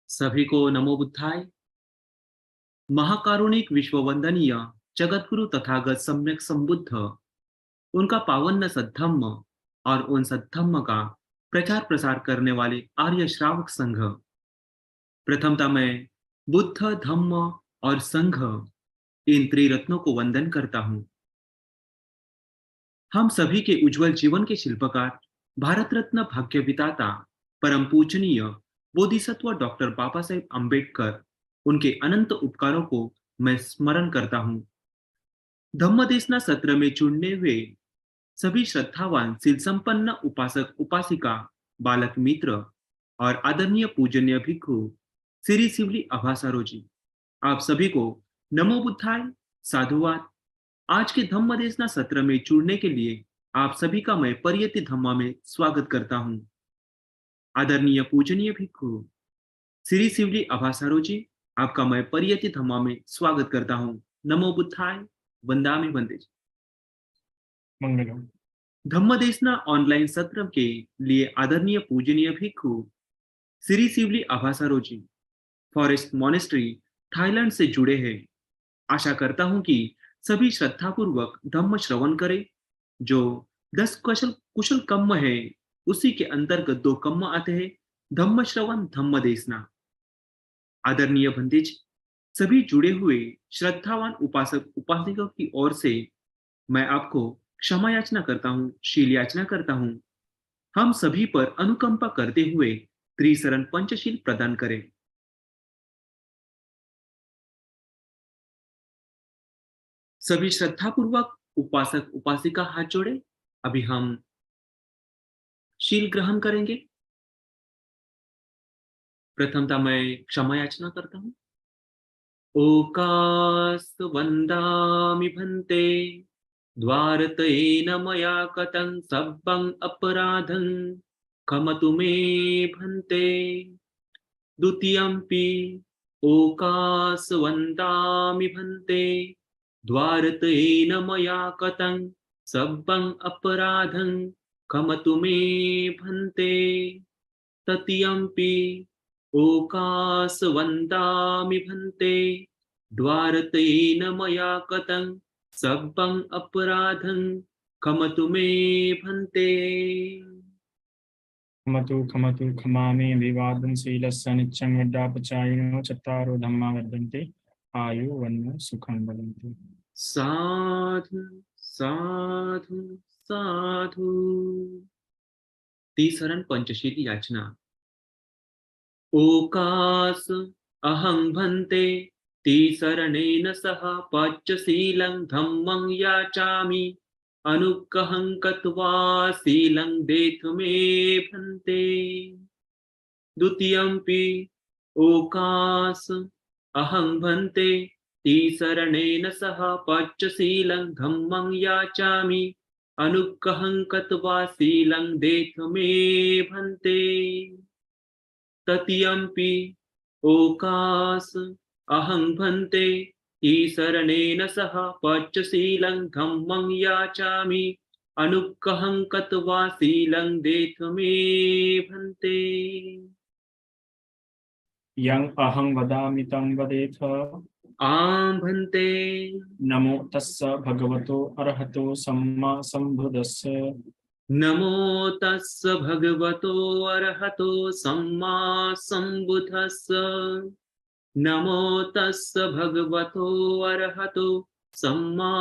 सभी को नमो बुद्धाय। महाकारुणिक विश्ववंदनीय जगतगुरु तथागत सम्यक संबुद्ध, उनका पावन सद्धम्म और उन सद्धम्म का प्रचार प्रसार करने वाले आर्य श्रावक संघ, प्रथमता मैं बुद्ध धम्म और संघ इन त्रिरत्नों को वंदन करता हूँ। हम सभी के उज्जवल जीवन के शिल्पकार, भारत रत्न भाग्य विधाता, परम पूजनीय बोधिसत्व डॉक्टर बाबा साहेब अम्बेडकर, उनके अनंत उपकारों को मैं स्मरण करता हूँ। धम्मदेसना सत्र में जुड़ने हुए सभी श्रद्धावान सील संपन्न उपासक उपासिका, बालक मित्र और आदरणीय पूजनीय भिक्षु श्री शिवली अभासारो जी, आप सभी को नमो बुद्धाय, साधुवाद। आज के धम्मदेसना सत्र में जुड़ने के लिए आप सभी का मैं परियति धम्मा में स्वागत करता हूँ। आदरणीय पूजनीय भिक्षु श्री शिवली अभासारो जी, आपका मैं परियति धम्मा में स्वागत करता हूँ। नमो बुद्धाय, वंदामि वंदे। मंगलम। धम्मदेसना ऑनलाइन सत्र के लिए आदरणीय पूजनीय भिक्षु श्री शिवली अभासारो जी फॉरेस्ट मॉनेस्ट्री थाईलैंड से जुड़े हैं। आशा करता हूं कि सभी श्रद्धापूर्वक धम्म श्रवण करें। जो 10 कुशल कुशल कम्म है, उसी के अंतर्गत 2 कम्म आते हैं, धम्म श्रवण धम्म देसना। आदरणीय भंतेज, सभी जुड़े हुए श्रद्धावान उपासक उपासिका की ओर से मैं आपको क्षमा याचना करता हूँ, शील याचना करता हूँ। हम सभी पर अनुकंपा करते हुए त्रिशरण पंचशील प्रदान करें। सभी श्रद्धापूर्वक उपासक उपासिका हाथ जोड़े। अभी हम शील ग्रहण करेंगे। प्रथमता मैं क्षमा याचना करता हूँ। ओकास वंदामि भंते, द्वारतेन मया कतं सब्बं अपराधं क्षमतु मे भंते। द्वितीयंपि ओकास वंदामि भंते, द्वारतेन मया कतं सब्बं अपराधं क्षमतु मे भंते। तृतीयंपि ओकास वंदामि भंते, द्वारतेन मया कतं सब्बं अपराधं क्षमतु मे भंते। खमतु खमामि विवादं शीलस्य नित्यं यद्दापचायिनो चत्तारो धम्मा वर्धन्ते आयु वन्नो सुखं वदन्ति। साधु साधु साधु। तीसरण पंचशील याचना। ओकास अहं भंते, तीसरणेन सह पच्चशीलं धम्मं याचामि, अनुग्रहं कृत्वा शीलं देतु मे भंते। द्वितीयंपि ओकास अहं भंते, तीसरणेन सह पच्चशीलं धम्मं याचामि, अनुग्रहं कृत्वा शीलं देतु मे भंते। तृतीयंपि ओकास अहं भंते, तीसरणेन सह पच्चशीलं धम्मं याचामि, अनुग्रहं कृत्वा शीलं देतु मे भंते। यं अहं वदामि तं वदेथ। आं भंते। नमो तस्य भगवतो अरहतो सम्मा सम्बुद्धस्य। नमो तस्य भगवतो अरहतो सम्मा सम्बुद्धस्य। नमो तस्य भगवतो अरहतो सम्मा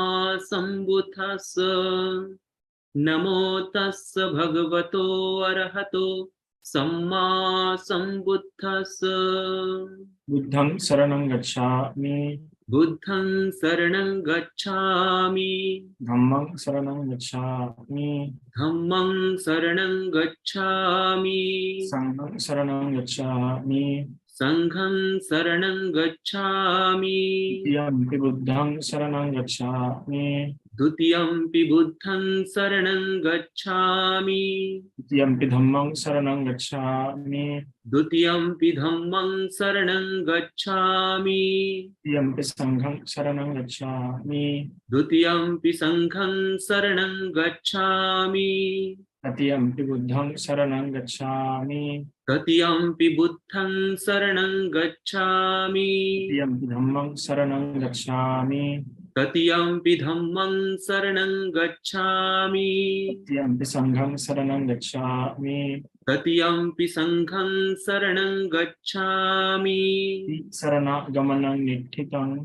सम्बुद्धस्य। नमो तस्य भगवतो अरहतो सम्मा सम्बुद्धस्य। बुद्धं शरणं गच्छामि। बुद्धं शरणं गच्छामि। धम्मं शरणं गच्छामि। धम्मं शरणं गच्छामि। संघं शरणं गच्छामि। संघं शरणं गच्छामि। द्वितीयंपि बुद्धं शरणं गच्छामि। द्वितीयंपि बुद्धं शरणं गच्छामि। द्वितीयंपि धम्मं शरणं गच्छामि। द्वितीयंपि धम्मं शरणं गच्छामि। द्वितीयंपि संघं शरणं गच्छामि। द्वितीयंपि संघं शरणं गच्छामि। तृतीयम्पि बुद्धं शरणं गच्छामि। तृतीयम्पि बुद्धं शरणं गच्छामि। तृतीयम्पि धम्मं शरणं गच्छामि। तृतीयम्पि धम्मं शरणं गच्छामि। तृतीयम्पि संघं शरणं गच्छामि। तृतीयम्पि संघं शरणं गच्छामि। शरणागमनं निठितं।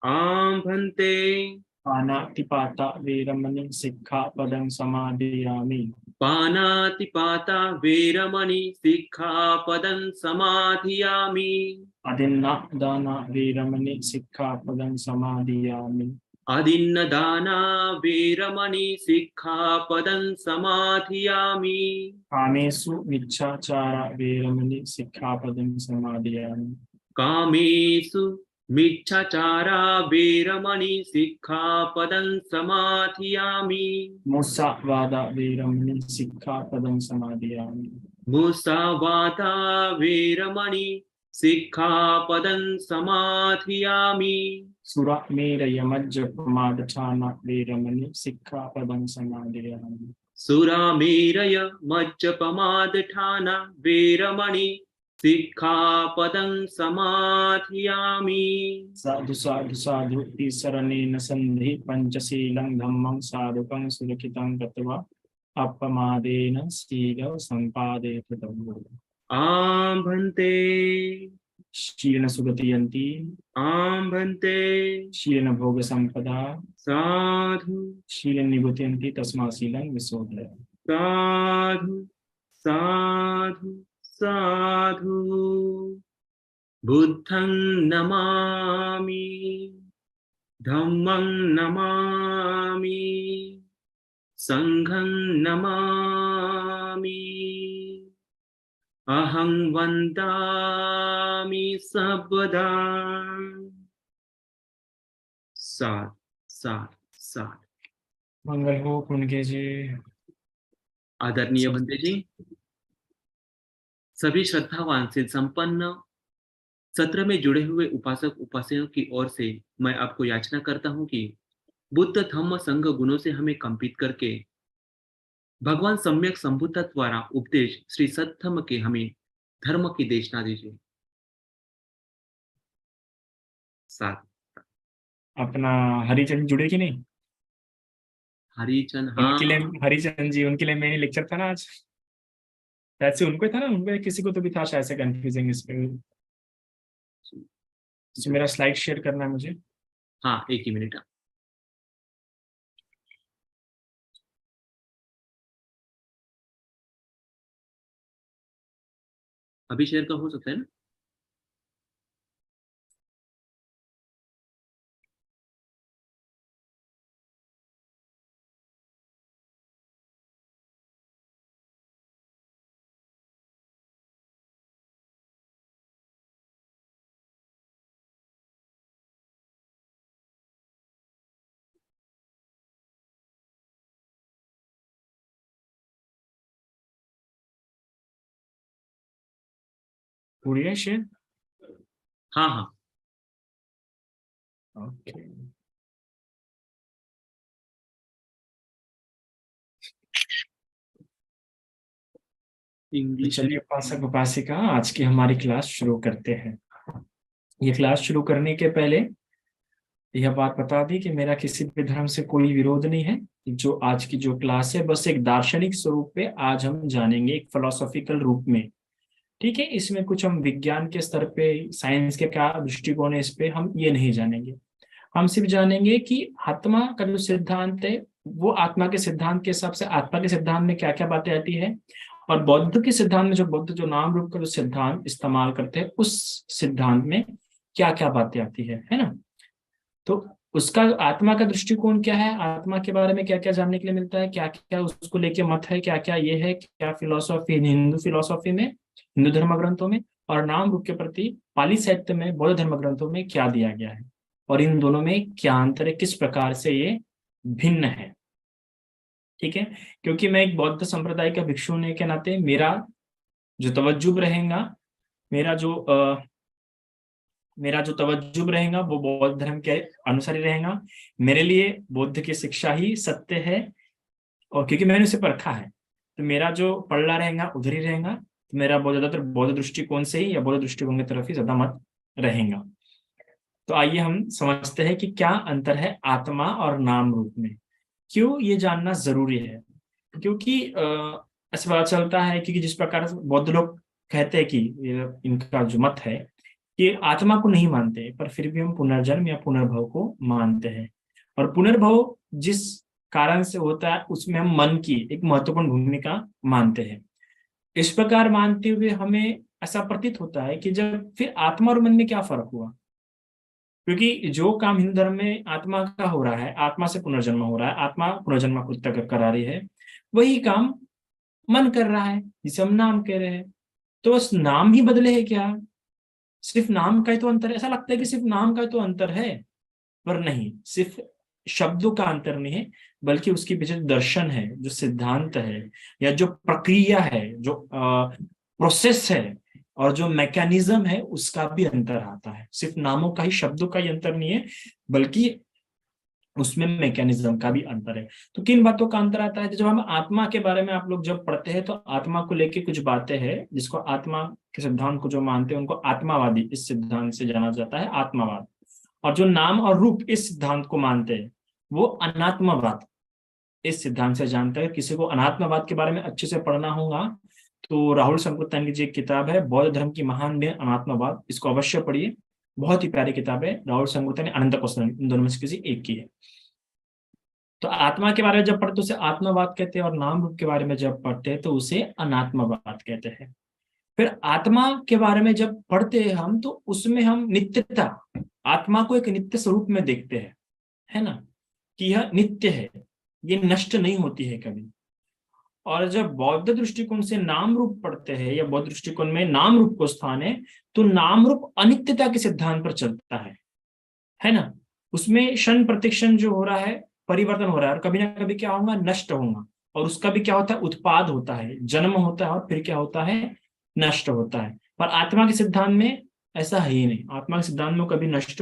आं भन्ते। पानातिपाता वेरमणि सिक्खापदं समादयामि। पानातिपाता वेरमणि सिक्खापदं समाधियामि। अदिन्नादाना वेरमणि सिक्खापदं समादयामि। अदिन्नदाना वेरमणि सिक्खापदं समाधियामि। कामेषु मिच्छाचारा वेरमणि सिक्खापदं समादयामि। कामेषु मिच्छाचारा वेरमणि सिक्खापदं समाधियामि। मुसावादा वेरमणि सिक्खापदं समादयामि। मुसावादा वेरमणि सिक्खापदं समाधियामि। सुरामेरयमज्जपमादठाना वेरमणि सिक्खापदं समादयामि। सुरामेरय मज्जपमादठाना वेरमणि सिक्खापदं समाधियामि। साधु साधु साधु शरणेन सन्धि पंचशीलं धम्मं साधुकं सुरक्षितं गत्वा अपमादेन शील संपादे कृतम्। आं भन्ते। शीलन सुगतियन्ति। आं भन्ते। शीलन भोग संपदा। साधु शीलन निभूतयन्ति तस्मात् शीलं विशोधय। साधु साधु साधु। बुद्धं नमामि। धम्मं नमामि। संघं नमामि। अहं वन्दामि सर्वदा। साध साध साध। मंगल हो कुंके जी। आदरणीय बंदे जी, सभी श्रद्धावान से संपन्न सत्र में जुड़े हुए उपासक उपासकों की ओर से मैं आपको याचना करता हूं कि बुद्ध धम्म संघ गुणों से हमें कंपित करके भगवान सम्यक संबुद्ध द्वारा उपदेश श्री सत्धम्म के हमें धर्म की देशना दीजिए। साथ अपना हरिचंद जुड़े कि नहीं? हरिचंद, उनके लिए हाँ हरिचंद जी, उनके लिए मैंने लेक्चर था ना आज। ऐसे उनको ही था ना, उनको किसी को तो भी था शायद से कंफ्यूजिंग इस पे। तो मेरा स्लाइड शेयर करना है मुझे। हाँ, एक ही मिनट। अभी शेयर का हो सकता है ना? पूरी है शेयर? हाँ हाँ। ओके। इंग्लिश। चलिए उपासक उपासिका, आज की हमारी क्लास शुरू करते हैं। ये क्लास शुरू करने के पहले यह बात बता दी कि मेरा किसी भी धर्म से कोई विरोध नहीं है। जो आज की जो क्लास है बस एक दार्शनिक स्वरूप पे आज हम जानेंगे, एक फिलोसॉफिकल रूप में। ठीक है, इसमें कुछ हम विज्ञान के स्तर पे, साइंस के क्या दृष्टिकोण है इस पे हम ये नहीं जानेंगे। हम सिर्फ जानेंगे कि आत्मा का जो सिद्धांत है वो आत्मा के सिद्धांत के हिसाब से आत्मा के सिद्धांत में क्या क्या बातें आती है, और बौद्ध के सिद्धांत में जो बौद्ध जो नाम रूप का जो सिद्धांत इस्तेमाल करते हैं उस सिद्धांत में क्या क्या बातें आती है ना। तो उसका आत्मा का दृष्टिकोण क्या है, आत्मा के बारे में क्या क्या जानने के लिए मिलता है, क्या क्या उसको लेके मत है, क्या क्या ये है, क्या फिलोसॉफी हिंदू फिलोसॉफी में, हिंदू धर्म ग्रंथों में, और नाम रूप के प्रति पाली साहित्य में, बौद्ध धर्म ग्रंथों में क्या दिया गया है, और इन दोनों में क्या अंतर है, किस प्रकार से ये भिन्न है। ठीक है, क्योंकि मैं एक बौद्ध संप्रदाय का भिक्षु होने के नाते मेरा जो तवज्जुब रहेगा, मेरा जो तवज्जुब रहेगा वो बौद्ध धर्म के अनुसार ही रहेगा। मेरे लिए बौद्ध की शिक्षा ही सत्य है, और क्योंकि मैंने उसे परखा है, तो मेरा जो पल्ला रहेगा उधर ही रहेगा, तो मेरा बहुत ज्यादातर बौद्ध दृष्टिकोण से ही या बौद्ध दृष्टिकोण की तरफ ही ज्यादा मत रहेगा। तो आइए हम समझते हैं कि क्या अंतर है आत्मा और नाम रूप में। क्यों ये जानना जरूरी है? क्योंकि ऐसा पता चलता है, क्योंकि जिस प्रकार से बौद्ध लोग कहते हैं कि इनका जो मत है कि आत्मा को नहीं मानते, पर फिर भी हम पुनर्जन्म या पुनर्भव को मानते हैं। और पुनर्भव जिस कारण से होता है उसमें हम मन की एक महत्वपूर्ण भूमिका मानते हैं। इस प्रकार मानते हुए हमें ऐसा प्रतीत होता है कि जब फिर आत्मा और मन में क्या फर्क हुआ, क्योंकि जो काम हिंदू धर्म में आत्मा का हो रहा है, आत्मा से पुनर्जन्म हो रहा है, आत्मा पुनर्जन्म को तक करा रही है, वही काम मन कर रहा है जिसे हम नाम कह रहे हैं। तो बस नाम ही बदले है क्या? सिर्फ नाम का ही तो अंतर है। ऐसा लगता है कि सिर्फ नाम का ही तो अंतर है, पर नहीं, सिर्फ शब्दों का अंतर नहीं है, बल्कि उसके पीछे जो दर्शन है, जो सिद्धांत है, या जो प्रक्रिया है, जो प्रोसेस है, और जो मैकेनिज्म है, उसका भी अंतर आता है। सिर्फ नामों का ही, शब्दों का ही अंतर नहीं है, बल्कि उसमें मैकेनिज्म का भी अंतर है। तो किन बातों का अंतर आता है? जब हम आत्मा के बारे में आप लोग जब पढ़ते हैं, तो आत्मा को लेके कुछ बातें हैं, जिसको आत्मा के सिद्धांत को जो मानते हैं उनको आत्मावादी इस सिद्धांत से जाना जाता है, आत्मावाद। और जो नाम और रूप इस सिद्धांत को मानते हैं वो अनात्मवाद इस सिद्धांत से जानते हैं। किसी को अनात्मवाद के बारे में अच्छे से पढ़ना होगा तो राहुल संकुत्तान की जो एक किताब है बौद्ध धर्म की महान में अनात्मवाद, इसको अवश्य पढ़िए। बहुत ही प्यारी किताब है, राहुल संकुत्ता ने अनंत कोसलन, इन दोनों में से किसी एक की है। तो आत्मा के बारे में जब पढ़ते तो उसे आत्मवाद कहते हैं, और नाम रूप के बारे में जब पढ़ते हैं तो उसे अनात्मवाद कहते हैं। फिर आत्मा के बारे में जब पढ़ते हैं हम, तो उसमें हम नित्यता, आत्मा को एक नित्य स्वरूप में देखते हैं, है ना, कि यह नित्य है, ये नष्ट नहीं होती है कभी। और जब बौद्ध दृष्टिकोण से नाम रूप पढ़ते हैं, या बौद्ध दृष्टिकोण में नाम रूप को स्थान है, तो नाम रूप अनित्यता के सिद्धांत पर चलता है ना। उसमें क्षण प्रतिक्षण जो हो रहा है, परिवर्तन हो रहा है, और कभी ना कभी क्या होगा, नष्ट होगा। और उसका भी क्या होता है, उत्पाद होता है, जन्म होता है, और फिर क्या होता है, नष्ट होता है। पर आत्मा के सिद्धांत में ऐसा है ही नहीं, आत्मा के सिद्धांत में कभी नष्ट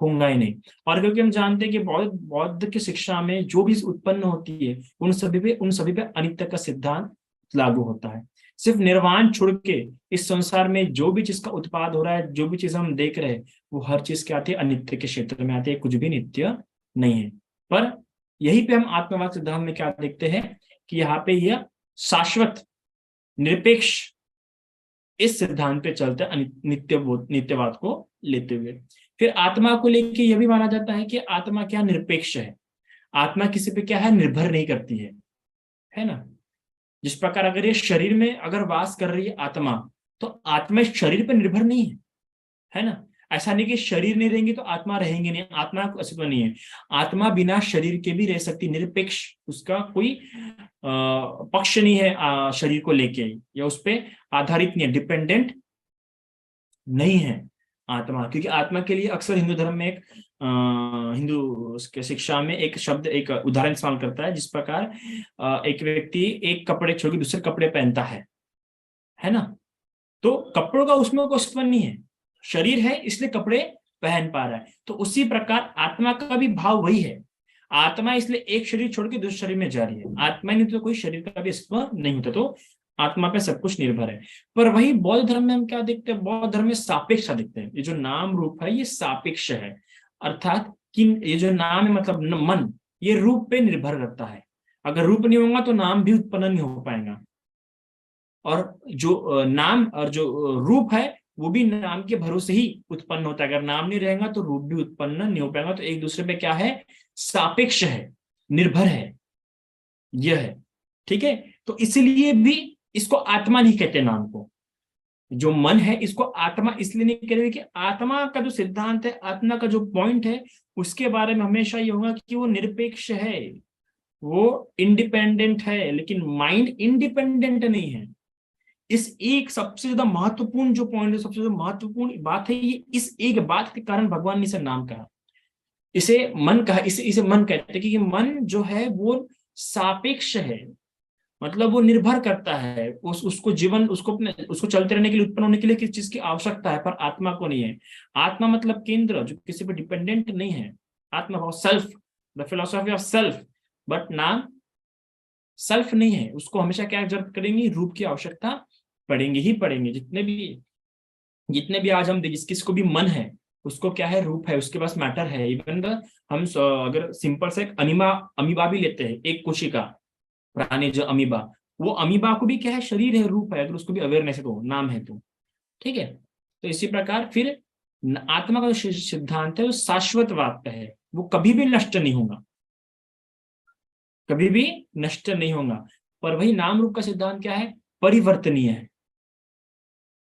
होगा ही नहीं। और क्योंकि हम जानते हैं कि बौद्ध बौद्ध की शिक्षा में जो भी उत्पन्न होती है उन सभी पे अनित्य का सिद्धांत लागू होता है। सिर्फ निर्वाण छोड़ के इस संसार में जो भी चीज का उत्पाद हो रहा है, जो भी चीज हम देख रहे हैं, वो हर चीज क्या आती है, अनित्य के क्षेत्र में आती है, कुछ भी नित्य नहीं है। पर यहीं पे हम आत्मवाद सिद्धांत में क्या देखते हैं कि यहाँ पे यह शाश्वत निरपेक्ष इस सिद्धांत पे चलते हैं, नित्यवाद को लेते हुए। फिर आत्मा को लेके यह भी माना जाता है कि आत्मा क्या, निरपेक्ष है। आत्मा किसी पे क्या है, निर्भर नहीं करती है ना। जिस प्रकार अगर ये शरीर में अगर वास कर रही है आत्मा, तो आत्मा इस शरीर पर निर्भर नहीं है ना। ऐसा नहीं कि शरीर नहीं रहेंगे तो आत्मा रहेंगे नहीं, आत्मा का अस्तित्व नहीं है। आत्मा बिना शरीर के भी रह सकती, निरपेक्ष, उसका कोई पक्ष नहीं है शरीर को लेके, या उस पर आधारित नहीं है, डिपेंडेंट नहीं है आत्मा। क्योंकि आत्मा के लिए अक्सर हिंदू धर्म में एक हिंदू के शिक्षा में एक शब्द, एक उदाहरण इस्तेमाल करता है, जिस प्रकार एक व्यक्ति एक कपड़े छोड़ के दूसरे कपड़े पहनता है ना, तो कपड़ों का उसमें कोई अस्तित्व नहीं है, शरीर है इसलिए कपड़े पहन पा रहा है। तो उसी प्रकार आत्मा का भी भाव वही है, आत्मा इसलिए एक शरीर छोड़ के दूसरे शरीर में जा रही है, आत्मा नहीं तो कोई शरीर का भी अस्तित्व नहीं होता, तो आत्मा पे सब कुछ निर्भर है। पर वही बौद्ध धर्म में हम क्या देखते हैं, बौद्ध धर्म में सापेक्षता देखते हैं। ये जो नाम रूप है ये सापेक्ष है, अर्थात कि ये जो नाम है मतलब मन, ये रूप पे निर्भर करता है। अगर रूप नहीं होगा तो नाम भी उत्पन्न नहीं हो पाएगा। और जो नाम और जो रूप है वो भी नाम के भरोसे ही उत्पन्न होता है। अगर नाम नहीं रहेगा तो रूप भी उत्पन्न नहीं हो पाएगा। तो एक दूसरे पे क्या है, सापेक्ष है, निर्भर है, यह है। ठीक है, तो इसलिए भी इसको आत्मा नहीं कहते नाम को। जो मन है इसको आत्मा इसलिए नहीं कह रहे कि आत्मा का जो सिद्धांत है, आत्मा का जो पॉइंट है, उसके बारे में हमेशा ये होगा कि वो निरपेक्ष है, वो इंडिपेंडेंट है, लेकिन माइंड इंडिपेंडेंट नहीं है। इस एक सबसे ज्यादा महत्वपूर्ण जो पॉइंट है, सबसे ज्यादा महत्वपूर्ण बात है, ये इस एक बात के कारण भगवान ने इसे नाम कहा, इसे मन कहा, इसे मन कहते हैं कि मन जो है वो सापेक्ष है। मतलब वो निर्भर करता है, उसको जीवन, उसको चलते रहने के लिए, उत्पन्न होने के लिए किस चीज की आवश्यकता है, पर आत्मा को नहीं है। आत्मा मतलब केंद्र जो किसी पर डिपेंडेंट नहीं है, आत्मा self, the philosophy of self. But नाम सेल्फ नहीं है, उसको हमेशा क्या जरूरत करेंगे, रूप की आवश्यकता पड़ेंगे ही पड़ेंगे। जितने भी आज हम किसको भी मन है, उसको क्या है, रूप है, उसके पास मैटर है। इवन हम अगर सिंपल से एक अमीबा भी लेते हैं, एक कोशिका प्राणी जो अमीबा, वो अमीबा को भी क्या है, शरीर है, रूप है, अगर उसको भी अवेयरनेस है तो, नाम है तो, ठीक है। तो इसी प्रकार फिर आत्मा का जो सिद्धांत है वो शाश्वतवाद का है, वो कभी भी नष्ट नहीं होगा, कभी भी नष्ट नहीं होगा। पर वही नाम रूप का सिद्धांत क्या है, परिवर्तनीय है।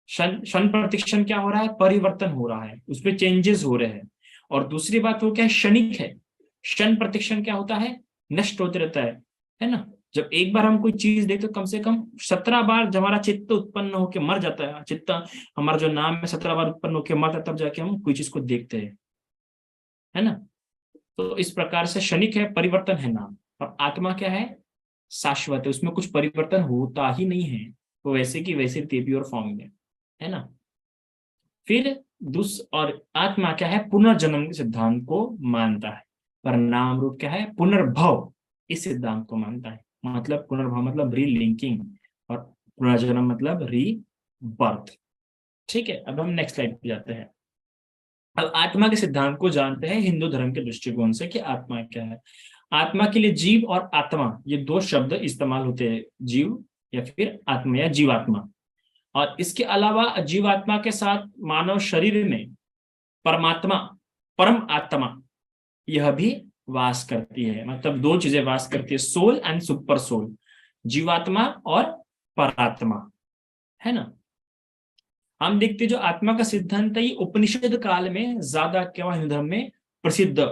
क्षण प्रतिक्षण क्या हो रहा है, परिवर्तन हो रहा है, उसमें चेंजेस हो रहे हैं। और दूसरी बात वो क्या है, क्षणिक है। क्षण प्रतिक्षण क्या होता है, नष्ट होते रहता है ना। जब एक बार हम कोई चीज देखते तो कम से कम 17 बार जब हमारा चित्त उत्पन्न होकर मर जाता है, चित्त हमारा जो नाम है 17 बार उत्पन्न होकर मरता है, तब जाके हम कोई चीज को देखते हैं, है ना। तो इस प्रकार से क्षणिक है, परिवर्तन है नाम। और आत्मा क्या है, शाश्वत है, उसमें कुछ परिवर्तन होता ही नहीं है, वो वैसे की वैसे प्योर फॉर्म में, है ना। फिर और आत्मा क्या है, पुनर्जन्म के सिद्धांत को मानता है। पर नाम रूप क्या है, पुनर्भव इस सिद्धांत को मानता है। मतलब पुनर्भव मतलब रीलिंकिंग, और पुनर्जन्म मतलब रीबर्थ। ठीक है, अब हम नेक्स्ट स्लाइड पे जाते हैं। अब आत्मा के सिद्धांत को जानते हैं हिंदू धर्म के दृष्टिकोण से कि आत्मा क्या है। आत्मा के लिए जीव और आत्मा ये दो शब्द इस्तेमाल होते हैं, जीव या फिर आत्मा या जीवात्मा। और इसके अलावा जीवात्मा के साथ मानव शरीर में परमात्मा, परम आत्मा यह भी वास करती है। मतलब दो चीजें वास करती है, सोल एंड सुपर सोल, जीवात्मा और परात्मा, है ना। हम देखते जो आत्मा का सिद्धांत है, ये उपनिषद काल में ज्यादा क्या हिंदू धर्म में प्रसिद्ध,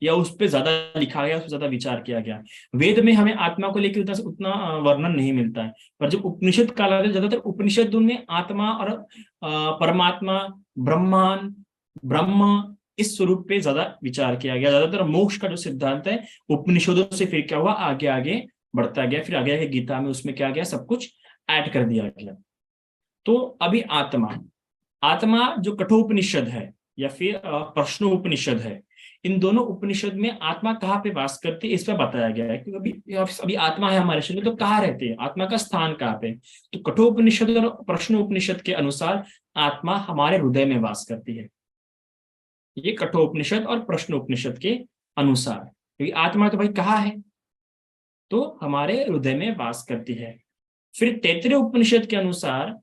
या उस पर ज्यादा लिखा गया, उस पर ज्यादा विचार किया गया। वेद में हमें आत्मा को लेकर उतना वर्णन नहीं मिलता है, पर जब उपनिषद काल आता है, ज्यादातर उपनिषद में आत्मा और परमात्मा, ब्रह्मांड, ब्रह्म, इस स्वरूप पे ज्यादा विचार किया गया। ज्यादातर मोक्ष का जो सिद्धांत है उपनिषदों से फिर क्या हुआ, आगे आगे बढ़ता गया, फिर आगे आगे गीता में उसमें क्या गया, सब कुछ ऐड कर दिया गया। तो अभी आत्मा, आत्मा जो कठोपनिषद है या फिर प्रश्नोपनिषद है, इन दोनों उपनिषद में आत्मा कहाँ पे वास करती है इस पर बताया गया है कि अभी आत्मा है हमारे शरीर में, तो कहाँ रहती है, आत्मा का स्थान कहाँ पे। तो कठोपनिषद और प्रश्नोपनिषद के अनुसार आत्मा हमारे हृदय में वास करती है। ये कठोपनिषद और प्रश्नोपनिषद के अनुसार, क्योंकि आत्मा तो भाई कहाँ है, तो हमारे हृदय में वास करती है। फिर तैत्तिरीय उपनिषद के अनुसार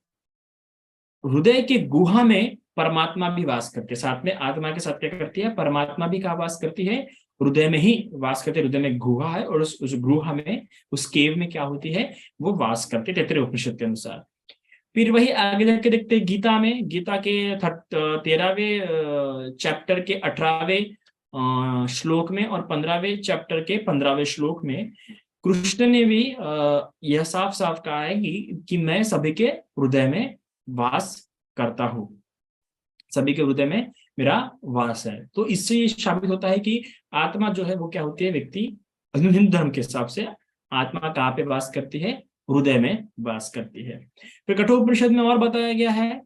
हृदय के गुहा में परमात्मा भी वास करती है, साथ में आत्मा के साथ क्या करती है, परमात्मा भी कहाँ वास करती है, हृदय में ही वास करती है। हृदय में गुहा है, और उस गुहा में, उस केव में क्या होती है, वो वास करती है तैत्तिरीय उपनिषद के अनुसार। फिर वही आगे जाके देखते हैं गीता में, गीता के 13वें चैप्टर के 18वें श्लोक में और 15वें चैप्टर के 15वें श्लोक में कृष्ण ने भी यह साफ साफ कहा है कि मैं सभी के हृदय में वास करता हूं, सभी के हृदय में मेरा वास है। तो इससे ये साबित होता है कि आत्मा जो है वो क्या होती है, व्यक्ति हिंदू धर्म के हिसाब से आत्मा कहाँ पे वास करती है, हृदय में वास करती है। फिर कठोपनिषद में और बताया गया है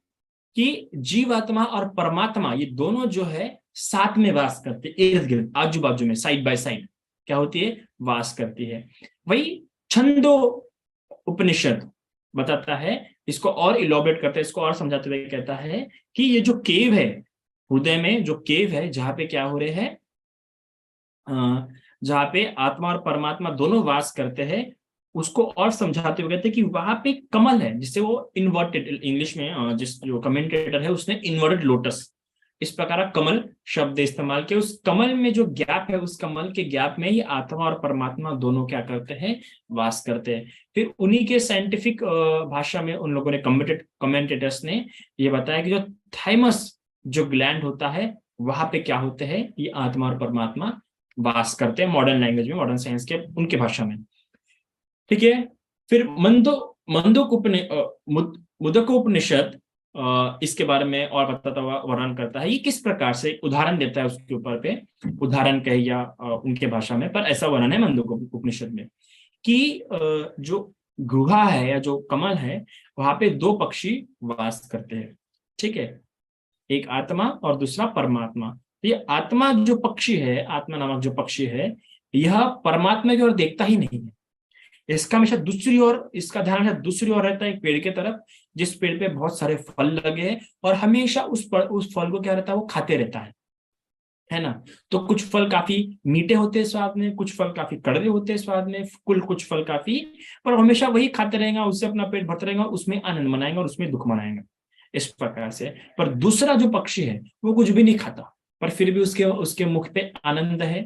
कि जीवात्मा और परमात्मा ये दोनों जो है साथ में वास करते हैं, इर्द गिर्द आजू बाजू में, साइड बाय साइड क्या होती है, वास करती है। वही छंदो उपनिषद बताता है, इसको और इलॉबरेट करता है, इसको और समझाते हुए कहता है कि ये जो केव है, हृदय में जो केव है, जहां पे क्या हो रहे हैं, जहां पे आत्मा और परमात्मा दोनों वास करते हैं, उसको और समझाते हुए कहते हैं कि वहां पे कमल है, जिससे वो इन्वर्टेड, इंग्लिश में जिस जो कमेंटेटर है उसने इन्वर्टेड लोटस इस प्रकार कमल शब्द इस्तेमाल किया। उस कमल में जो गैप है, उस कमल के गैप में ये आत्मा और परमात्मा दोनों क्या करते हैं, वास करते हैं। फिर उन्हीं के साइंटिफिक भाषा में उन लोगों ने कमेंटेटर्स ने ये बताया कि जो थाइमस जो ग्लैंड होता है, वहां पे क्या होते हैं, ये आत्मा और परमात्मा वास करते हैं, मॉडर्न लैंग्वेज में, मॉडर्न साइंस के उनके भाषा में। ठीक है। फिर मुदकोपनिषद इसके बारे में और बताता हुआ वर्णन करता है, ये किस प्रकार से उदाहरण देता है उसके ऊपर पे, उदाहरण कहे या उनके भाषा में, पर ऐसा वर्णन है मुंडकोपनिषद में कि जो गुहा है या जो कमल है, वहां पे दो पक्षी वास करते हैं। ठीक है, एक आत्मा और दूसरा परमात्मा। ये आत्मा जो पक्षी है, आत्मा नामक जो पक्षी है, यह परमात्मा की ओर देखता ही नहीं है, इसका हमेशा दूसरी ओर, इसका ध्यान हमेशा दूसरी ओर रहता है, एक पेड़ की तरफ, जिस पेड़ पे बहुत सारे फल लगे हैं, और हमेशा उस फल को क्या रहता है, वो खाते रहता है ना। तो कुछ फल काफी मीठे होते हैं स्वाद में, कुछ फल काफी कड़वे होते हैं स्वाद में, कुछ फल काफी, पर हमेशा वही खाते रहेगा, उससे अपना पेट भरता रहेगा, उसमें आनंद मनाएंगे और उसमें दुख मनाएंगे, इस प्रकार से। पर दूसरा जो पक्षी है वो कुछ भी नहीं खाता, पर फिर भी उसके उसके मुख पे आनंद है,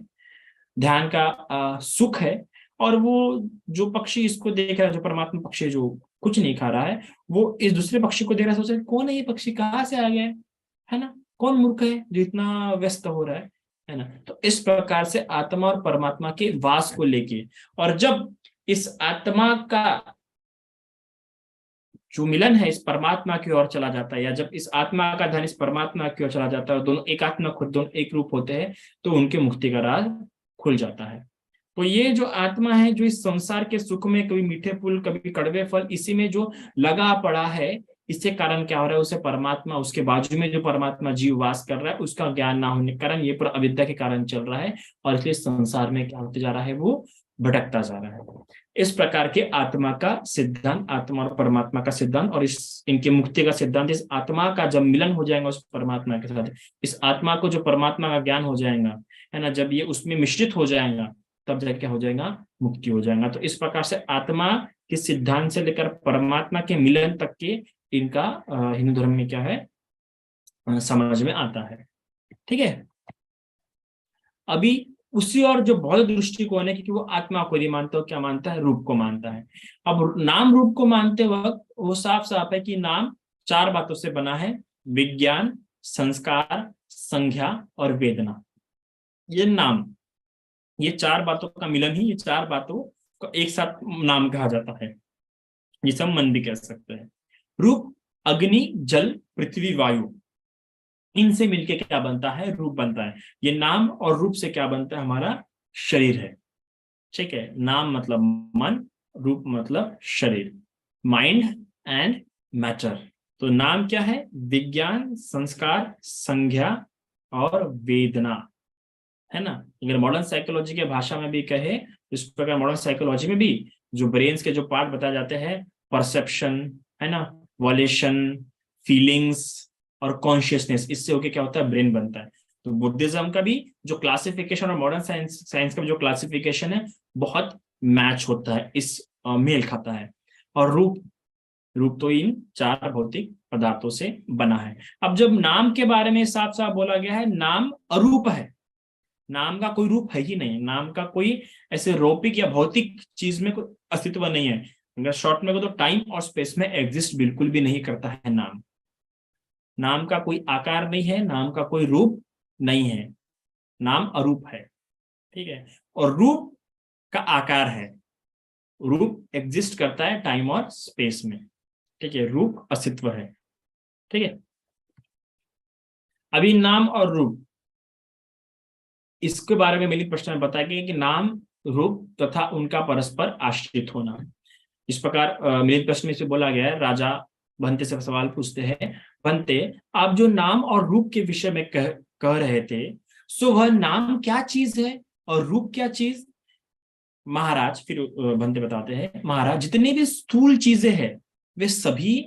ध्यान का सुख है। और वो जो पक्षी इसको देख रहा है, जो परमात्मा पक्षी जो कुछ नहीं खा रहा है, वो इस दूसरे पक्षी को देख रहा है, सोच रहा है कौन है ये पक्षी, कहाँ से आ गया है ना, कौन मूर्ख है जो इतना व्यस्त हो रहा है ना। तो इस प्रकार से आत्मा और परमात्मा के वास को लेके, और जब इस आत्मा का जो मिलन है इस परमात्मा की ओर चला जाता है, या जब इस आत्मा का ध्यान इस परमात्मा की ओर चला जाता है, और दोनों एक आत्मा खुद दोनों एक रूप होते हैं, तो उनके मुक्ति का राज खुल जाता है। तो ये जो आत्मा है, जो इस संसार के सुख में कभी मीठे फूल कभी कड़वे फल, इसी में जो लगा पड़ा है, इससे कारण क्या हो रहा है, उसे परमात्मा, उसके बाजू में जो परमात्मा जीव वास कर रहा है, उसका ज्ञान ना होने के कारण ये पूरा अविद्या के कारण चल रहा है, और इसलिए संसार में क्या होते जा रहा है, वो भटकता जा रहा है। इस प्रकार के आत्मा का सिद्धांत, आत्मा और परमात्मा का सिद्धांत, और इस इनके मुक्ति का सिद्धांत, इस आत्मा का जब मिलन हो जाएगा उस परमात्मा के साथ, इस आत्मा को जो परमात्मा का ज्ञान हो जाएगा, है ना, जब ये उसमें मिश्रित हो जाएगा, तब जाके क्या हो जाएगा, मुक्ति हो जाएगा। तो इस प्रकार से आत्मा के सिद्धांत से लेकर परमात्मा के मिलन तक के इनका हिंदू धर्म में क्या है, समझ में आता है। ठीक है। अभी उसी और जो बौद्ध दृष्टिकोण है, क्योंकि वो आत्मा को नहीं मानता, क्या मानता है, रूप को मानता है। अब नाम रूप को मानते वक्त वो साफ साफ है कि नाम चार बातों से बना है, विज्ञान, संस्कार, संज्ञा और वेदना। ये नाम, ये चार बातों का मिलन ही, ये चार बातों को एक साथ नाम कहा जाता है, जिसे हम मन भी कह सकते हैं। रूप, अग्नि, जल, पृथ्वी, वायु, इनसे मिलके क्या बनता है, रूप बनता है। ये नाम और रूप से क्या बनता है, हमारा शरीर है। ठीक है। नाम मतलब मन, रूप मतलब शरीर, माइंड एंड मैटर। तो नाम क्या है, विज्ञान, संस्कार, संज्ञा और वेदना, है ना। अगर मॉडर्न साइकोलॉजी के भाषा में भी कहे, इस प्रकार मॉडर्न साइकोलॉजी में भी जो ब्रेन्स के जो पार्ट बताए जाते हैं, परसेप्शन, है ना, वॉलेशन, फीलिंग्स और कॉन्शियसनेस, इससे होके क्या होता है, ब्रेन बनता है। तो बुद्धिज्म का भी जो क्लासिफिकेशन और मॉडर्न साइंस का जो क्लासिफिकेशन है, बहुत मैच होता है, इस मेल खाता है। और रूप, रूप तो इन चार भौतिक पदार्थों से बना है। अब जब नाम के बारे में साफ साफ बोला गया है, नाम अरूप है, नाम का कोई रूप है ही नहीं, नाम का कोई ऐसे रौपिक या भौतिक चीज में कोई अस्तित्व नहीं है। अगर शॉर्ट में तो टाइम और स्पेस में एग्जिस्ट बिल्कुल भी नहीं करता है नाम। नाम का कोई आकार नहीं है, नाम का कोई रूप नहीं है, नाम अरूप है। ठीक है। और रूप का आकार है, रूप एग्जिस्ट करता है टाइम और स्पेस में। ठीक है। रूप अस्तित्व है। ठीक है। अभी नाम और रूप, इसके बारे में मेरी प्रश्न में बताया गया कि नाम, रूप तथा उनका परस्पर आश्रित होना। इस प्रकार मेरे प्रश्न में से बोला गया है, राजा भंते से सवाल पूछते हैं, भंते आप जो नाम और रूप के विषय में कह रहे थे, सो वह नाम क्या चीज है और रूप क्या चीज। महाराज, फिर भंते बताते हैं, महाराज जितनी भी स्थूल चीजें हैं वे सभी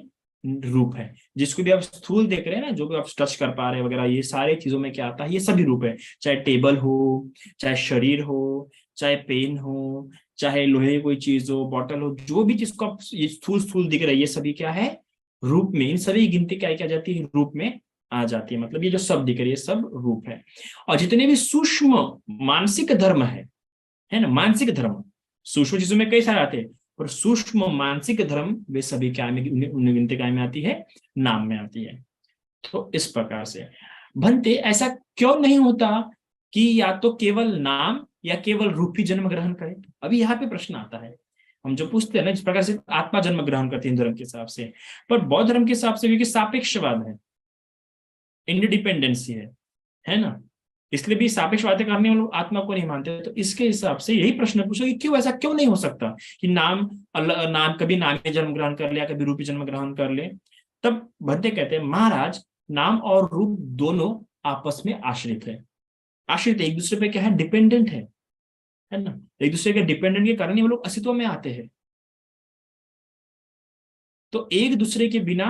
रूप है। जिसको भी आप स्थूल देख रहे हैं ना, जो भी आप टच कर पा रहे हैं वगैरह, ये सारे चीजों में क्या आता है, ये सभी रूप है। चाहे टेबल हो, चाहे शरीर हो, चाहे पेन हो, चाहे लोहे की कोई चीज हो, बॉटल हो, जो भी जिसको आप ये स्थूल स्थूल दिख रहा है, ये सभी क्या है, रूप में। इन सभी गिनती क्या जाती है, रूप में आ जाती है। मतलब ये जो सब दिख रही है, सब रूप है। और जितने भी सूक्ष्म मानसिक धर्म है ना, मानसिक धर्म, सूक्ष्म चीजों में कई सारे आते हैं, और सूक्ष्म मानसिक धर्म वे सभी क्या में, उन्हें गिनती क्या में आती है, नाम में आती है। तो इस प्रकार से भंते ऐसा क्यों नहीं होता कि या तो केवल नाम या केवल रूप ही जन्म ग्रहण करे। अभी यहाँ पे प्रश्न आता है, हम जो पूछते हैं ना, जिस प्रकार से आत्मा जन्म ग्रहण करती है धर्म के हिसाब से, पर बौद्ध धर्म के हिसाब से भी सापेक्षवाद है, इंडिपेंडेंसी है ना। इसलिए भी सापेक्षवाद करने वाले आत्मा को नहीं मानते। तो इसके हिसाब से यही प्रश्न पूछो कि क्यों, ऐसा क्यों नहीं हो सकता कि नाम कभी नाम जन्म ग्रहण कर लिया, कभी रूपी जन्म ग्रहण कर ले। तब भद्दे कहते हैं, महाराज नाम और रूप दोनों आपस में आश्रित है, आश्रित है, एक दूसरे पे क्या है, डिपेंडेंट है। है ना। एक दूसरे के डिपेंडेंट के कारण ही वो लोग अस्तित्व में आते हैं। तो एक दूसरे के बिना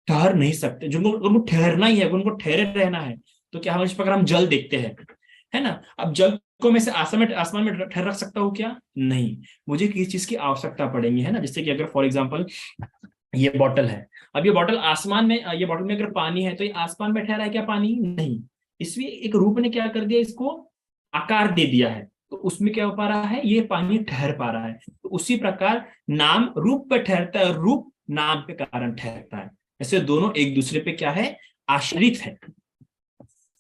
ठहर नहीं सकते, जिनको उनको ठहरना ही है, उनको ठहरे रहना है, तो क्या हम इस प्रकार हम जल देखते हैं, है ना। अब जल को मैं से आसमान में ठहर रख सकता हूँ क्या? नहीं, मुझे किसी चीज की आवश्यकता पड़ेगी, है ना। जैसे कि अगर फॉर एग्जाम्पल ये बॉटल है, अब ये बॉटल आसमान में, ये बॉटल में अगर पानी है तो ये आसमान में ठहरा है क्या? पानी नहीं। इसलिए एक रूप ने क्या कर दिया, इसको आकार दे दिया है, तो उसमें क्या हो पा रहा है, ये पानी ठहर पा रहा है। तो उसी प्रकार नाम रूप पे ठहरता है, रूप नाम के कारण ठहरता है। ऐसे दोनों एक दूसरे पे क्या है, आश्रित है,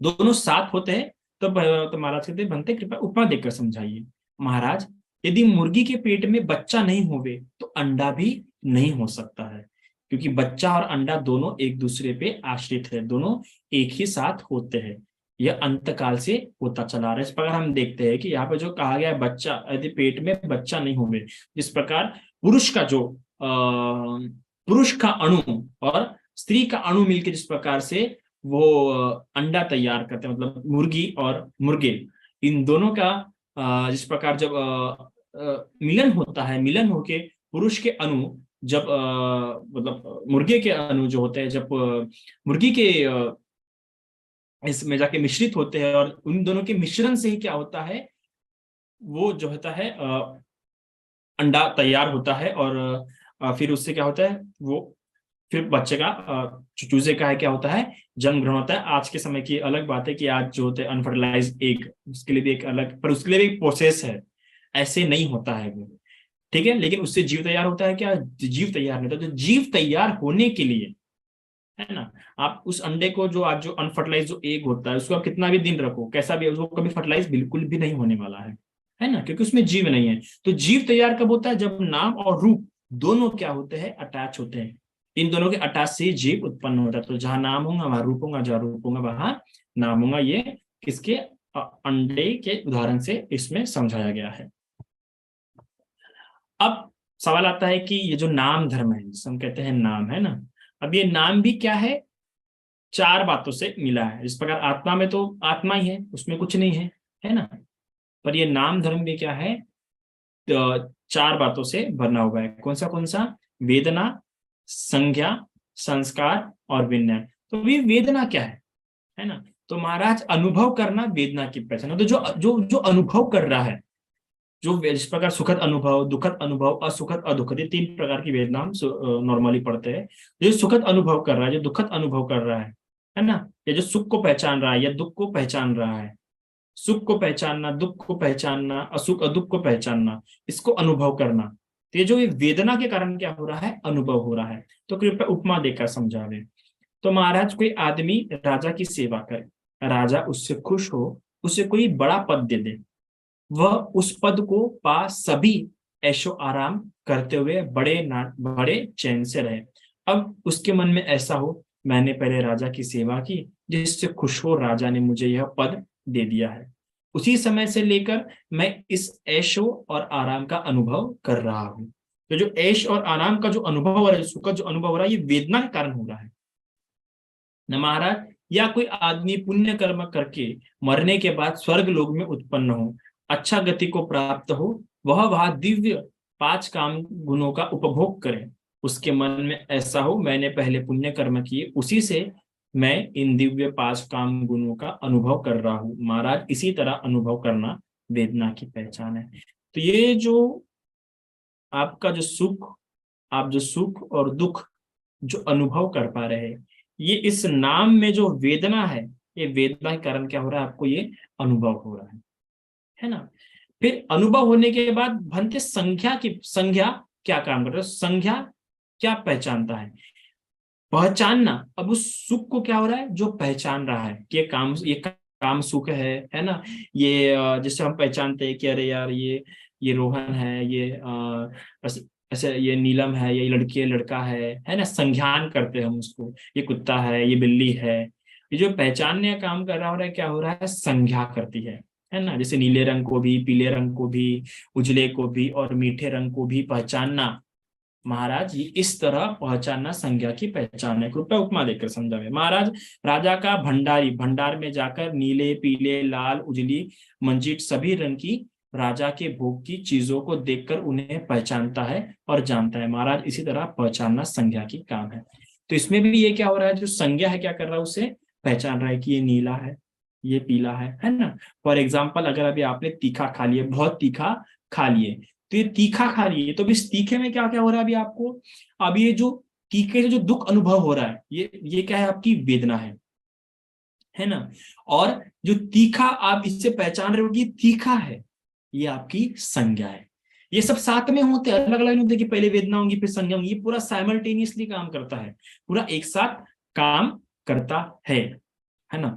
दोनों साथ होते हैं। तो महाराज कहते बनते, कृपया उपमा देकर समझाइए। महाराज, यदि मुर्गी के पेट में बच्चा नहीं होवे तो अंडा भी नहीं हो सकता है, क्योंकि बच्चा और अंडा दोनों एक दूसरे पे आश्रित है, दोनों एक ही साथ होते हैं। यह अंतकाल से होता चला रहा है। इस प्रकार हम देखते हैं कि यहाँ पे जो कहा गया है, बच्चा, यदि पेट में बच्चा नहीं होवे, जिस प्रकार पुरुष का जो पुरुष का अणु और स्त्री का अणु मिलकर जिस प्रकार से वो अंडा तैयार करते हैं, मतलब मुर्गी और मुर्गे, इन दोनों का जिस प्रकार जब मिलन होता है, मिलन होके पुरुष के अणु जब मतलब मुर्गे के अणु जो होते हैं, जब मुर्गी के इसमें जाके मिश्रित होते हैं, और उन दोनों के मिश्रण से ही क्या होता है, वो जो होता है अंडा तैयार होता है। और फिर उससे क्या होता है, वो फिर बच्चे का चूजे का है क्या होता है, जन्म ग्रहण होता है। आज के समय की अलग बात है कि आज जो होते हैं अनफर्टिलाइज्ड एग, उसके लिए भी एक अलग, पर उसके लिए भी एक प्रोसेस है, ऐसे नहीं होता है वो, ठीक है। लेकिन उससे जीव तैयार होता है क्या? जीव तैयार नहीं होता। तो जीव तैयार होने के लिए, है ना, आप उस अंडे को, जो आज जो अनफर्टिलाइज जो एग होता है, उसको आप कितना भी दिन रखो, कैसा भी, उसको कभी फर्टिलाइज बिल्कुल भी नहीं होने वाला है ना, क्योंकि उसमें जीव नहीं है। तो जीव तैयार कब होता है? जब नाम और रूप दोनों क्या होते हैं, अटैच होते हैं। इन दोनों के अटैच से जीव उत्पन्न होता है। तो जहां नाम होगा वहां रूप होगा, जहां रूप होगा वहां नाम होगा। ये किसके अंडे के उदाहरण से इसमें समझाया गया है। अब सवाल आता है कि ये जो नाम धर्म है, जिसे हम कहते हैं नाम, है ना, अब ये नाम भी क्या है, चार बातों से मिला है। इस प्रकार आत्मा में तो आत्मा ही है, उसमें कुछ नहीं है ना। पर ये नाम धर्म भी क्या है, चार बातों से बना हुआ है। कौन सा? वेदना, संज्ञा, संस्कार और विनय। तो ये वेदना क्या है ना। तो महाराज, अनुभव करना वेदना की पहचान है। तो जो जो जो अनुभव कर रहा है, जो इस प्रकार सुखद अनुभव, दुखद अनुभव, असुखद, अदुखद, ये तीन प्रकार की वेदना हम नॉर्मली पढ़ते हैं। जो सुखद अनुभव कर रहा है, जो दुखद अनुभव कर रहा है ना, या जो सुख को पहचान रहा है या दुख को पहचान रहा है, सुख को पहचानना, दुख को पहचानना, असुख दुख को पहचानना, इसको अनुभव करना। तो ये जो ये वेदना के कारण क्या हो रहा है, अनुभव हो रहा है। तो कृपया उपमा देकर समझावे। तो महाराज, कोई आदमी राजा की सेवा करे, राजा उससे खुश हो, उसे कोई बड़ा पद दे दे, वह उस पद को पा सभी ऐशो आराम करते हुए बड़े चैन से रहे। अब उसके मन में ऐसा हो, मैंने पहले राजा की सेवा की, जिससे खुश हो राजा ने मुझे यह पद दे दिया है, उसी समय से लेकर मैं इस ऐशो और आराम का अनुभव कर रहा हूँ। तो जो ऐश और आराम का जो अनुभव हो रहा है, सुख का जो अनुभव हो रहा है, ये वेदना के कारण हो रहा है न महाराज। या कोई आदमी पुण्य कर्म करके मरने के बाद स्वर्ग लोक में उत्पन्न हो, अच्छा गति को प्राप्त हो, वह वहां दिव्य पांच काम गुणों का उपभोग करे, उसके मन में ऐसा हो, मैंने पहले पुण्य कर्म किए, उसी से मैं इन दिव्य पांच काम गुणों का अनुभव कर रहा हूँ। महाराज, इसी तरह अनुभव करना वेदना की पहचान है। तो ये जो आपका जो सुख, आप जो सुख और दुख जो अनुभव कर पा रहे हैं, ये इस नाम में जो वेदना है, ये वेदना के कारण क्या हो रहा है, आपको ये अनुभव हो रहा है ना। फिर अनुभव होने के बाद भंते संज्ञा क्या काम कर रहा है, संज्ञा क्या पहचानता है, पहचानना। अब उस सुख को क्या हो रहा है, जो पहचान रहा है कि ये काम सुख है ना। ये जिससे हम पहचानते हैं कि अरे यार, ये रोहन है, ये ऐसे ये नीलम है, ये लड़की है, लड़का है ना, संज्ञान करते हैं हम उसको, ये कुत्ता है, ये बिल्ली है। ये जो पहचानने का काम कर रहा हो रहा है, क्या हो रहा है, संज्ञा करती है ना। जैसे नीले रंग को भी, पीले रंग को भी, उजले को भी और मीठे रंग को भी पहचानना। महाराज, ये इस तरह पहचानना संज्ञा की पहचान है। कृपया उपमा देकर समझावे। महाराज, राजा का भंडारी भंडार में जाकर नीले, पीले, लाल, उजली, मंजीठ सभी रंग की राजा के भोग की चीजों को देखकर उन्हें पहचानता है और जानता है। महाराज इसी तरह पहचानना संज्ञा की काम है। तो इसमें भी ये क्या हो रहा है, जो संज्ञा है क्या कर रहा है, उसे पहचान रहा है कि ये नीला है, ये पीला है ना। फॉर एग्जाम्पल, अगर अभी आपने तीखा खा लिया, बहुत तीखा खा लिए, तो ये तीखा खा लिए, तो इस तीखे में क्या क्या हो रहा है अभी आपको, अब ये जो तीखे से जो दुख अनुभव हो रहा है, ये क्या है, आपकी वेदना है ना। और जो तीखा आप इससे पहचान रहे हो कि तीखा है, ये आपकी संज्ञा है। ये सब साथ में होते हैं, अलग अलग नहीं होते कि पहले वेदना होंगी फिर संज्ञा होंगी, ये पूरा साइमल्टेनियसली काम करता है, पूरा एक साथ काम करता है ना।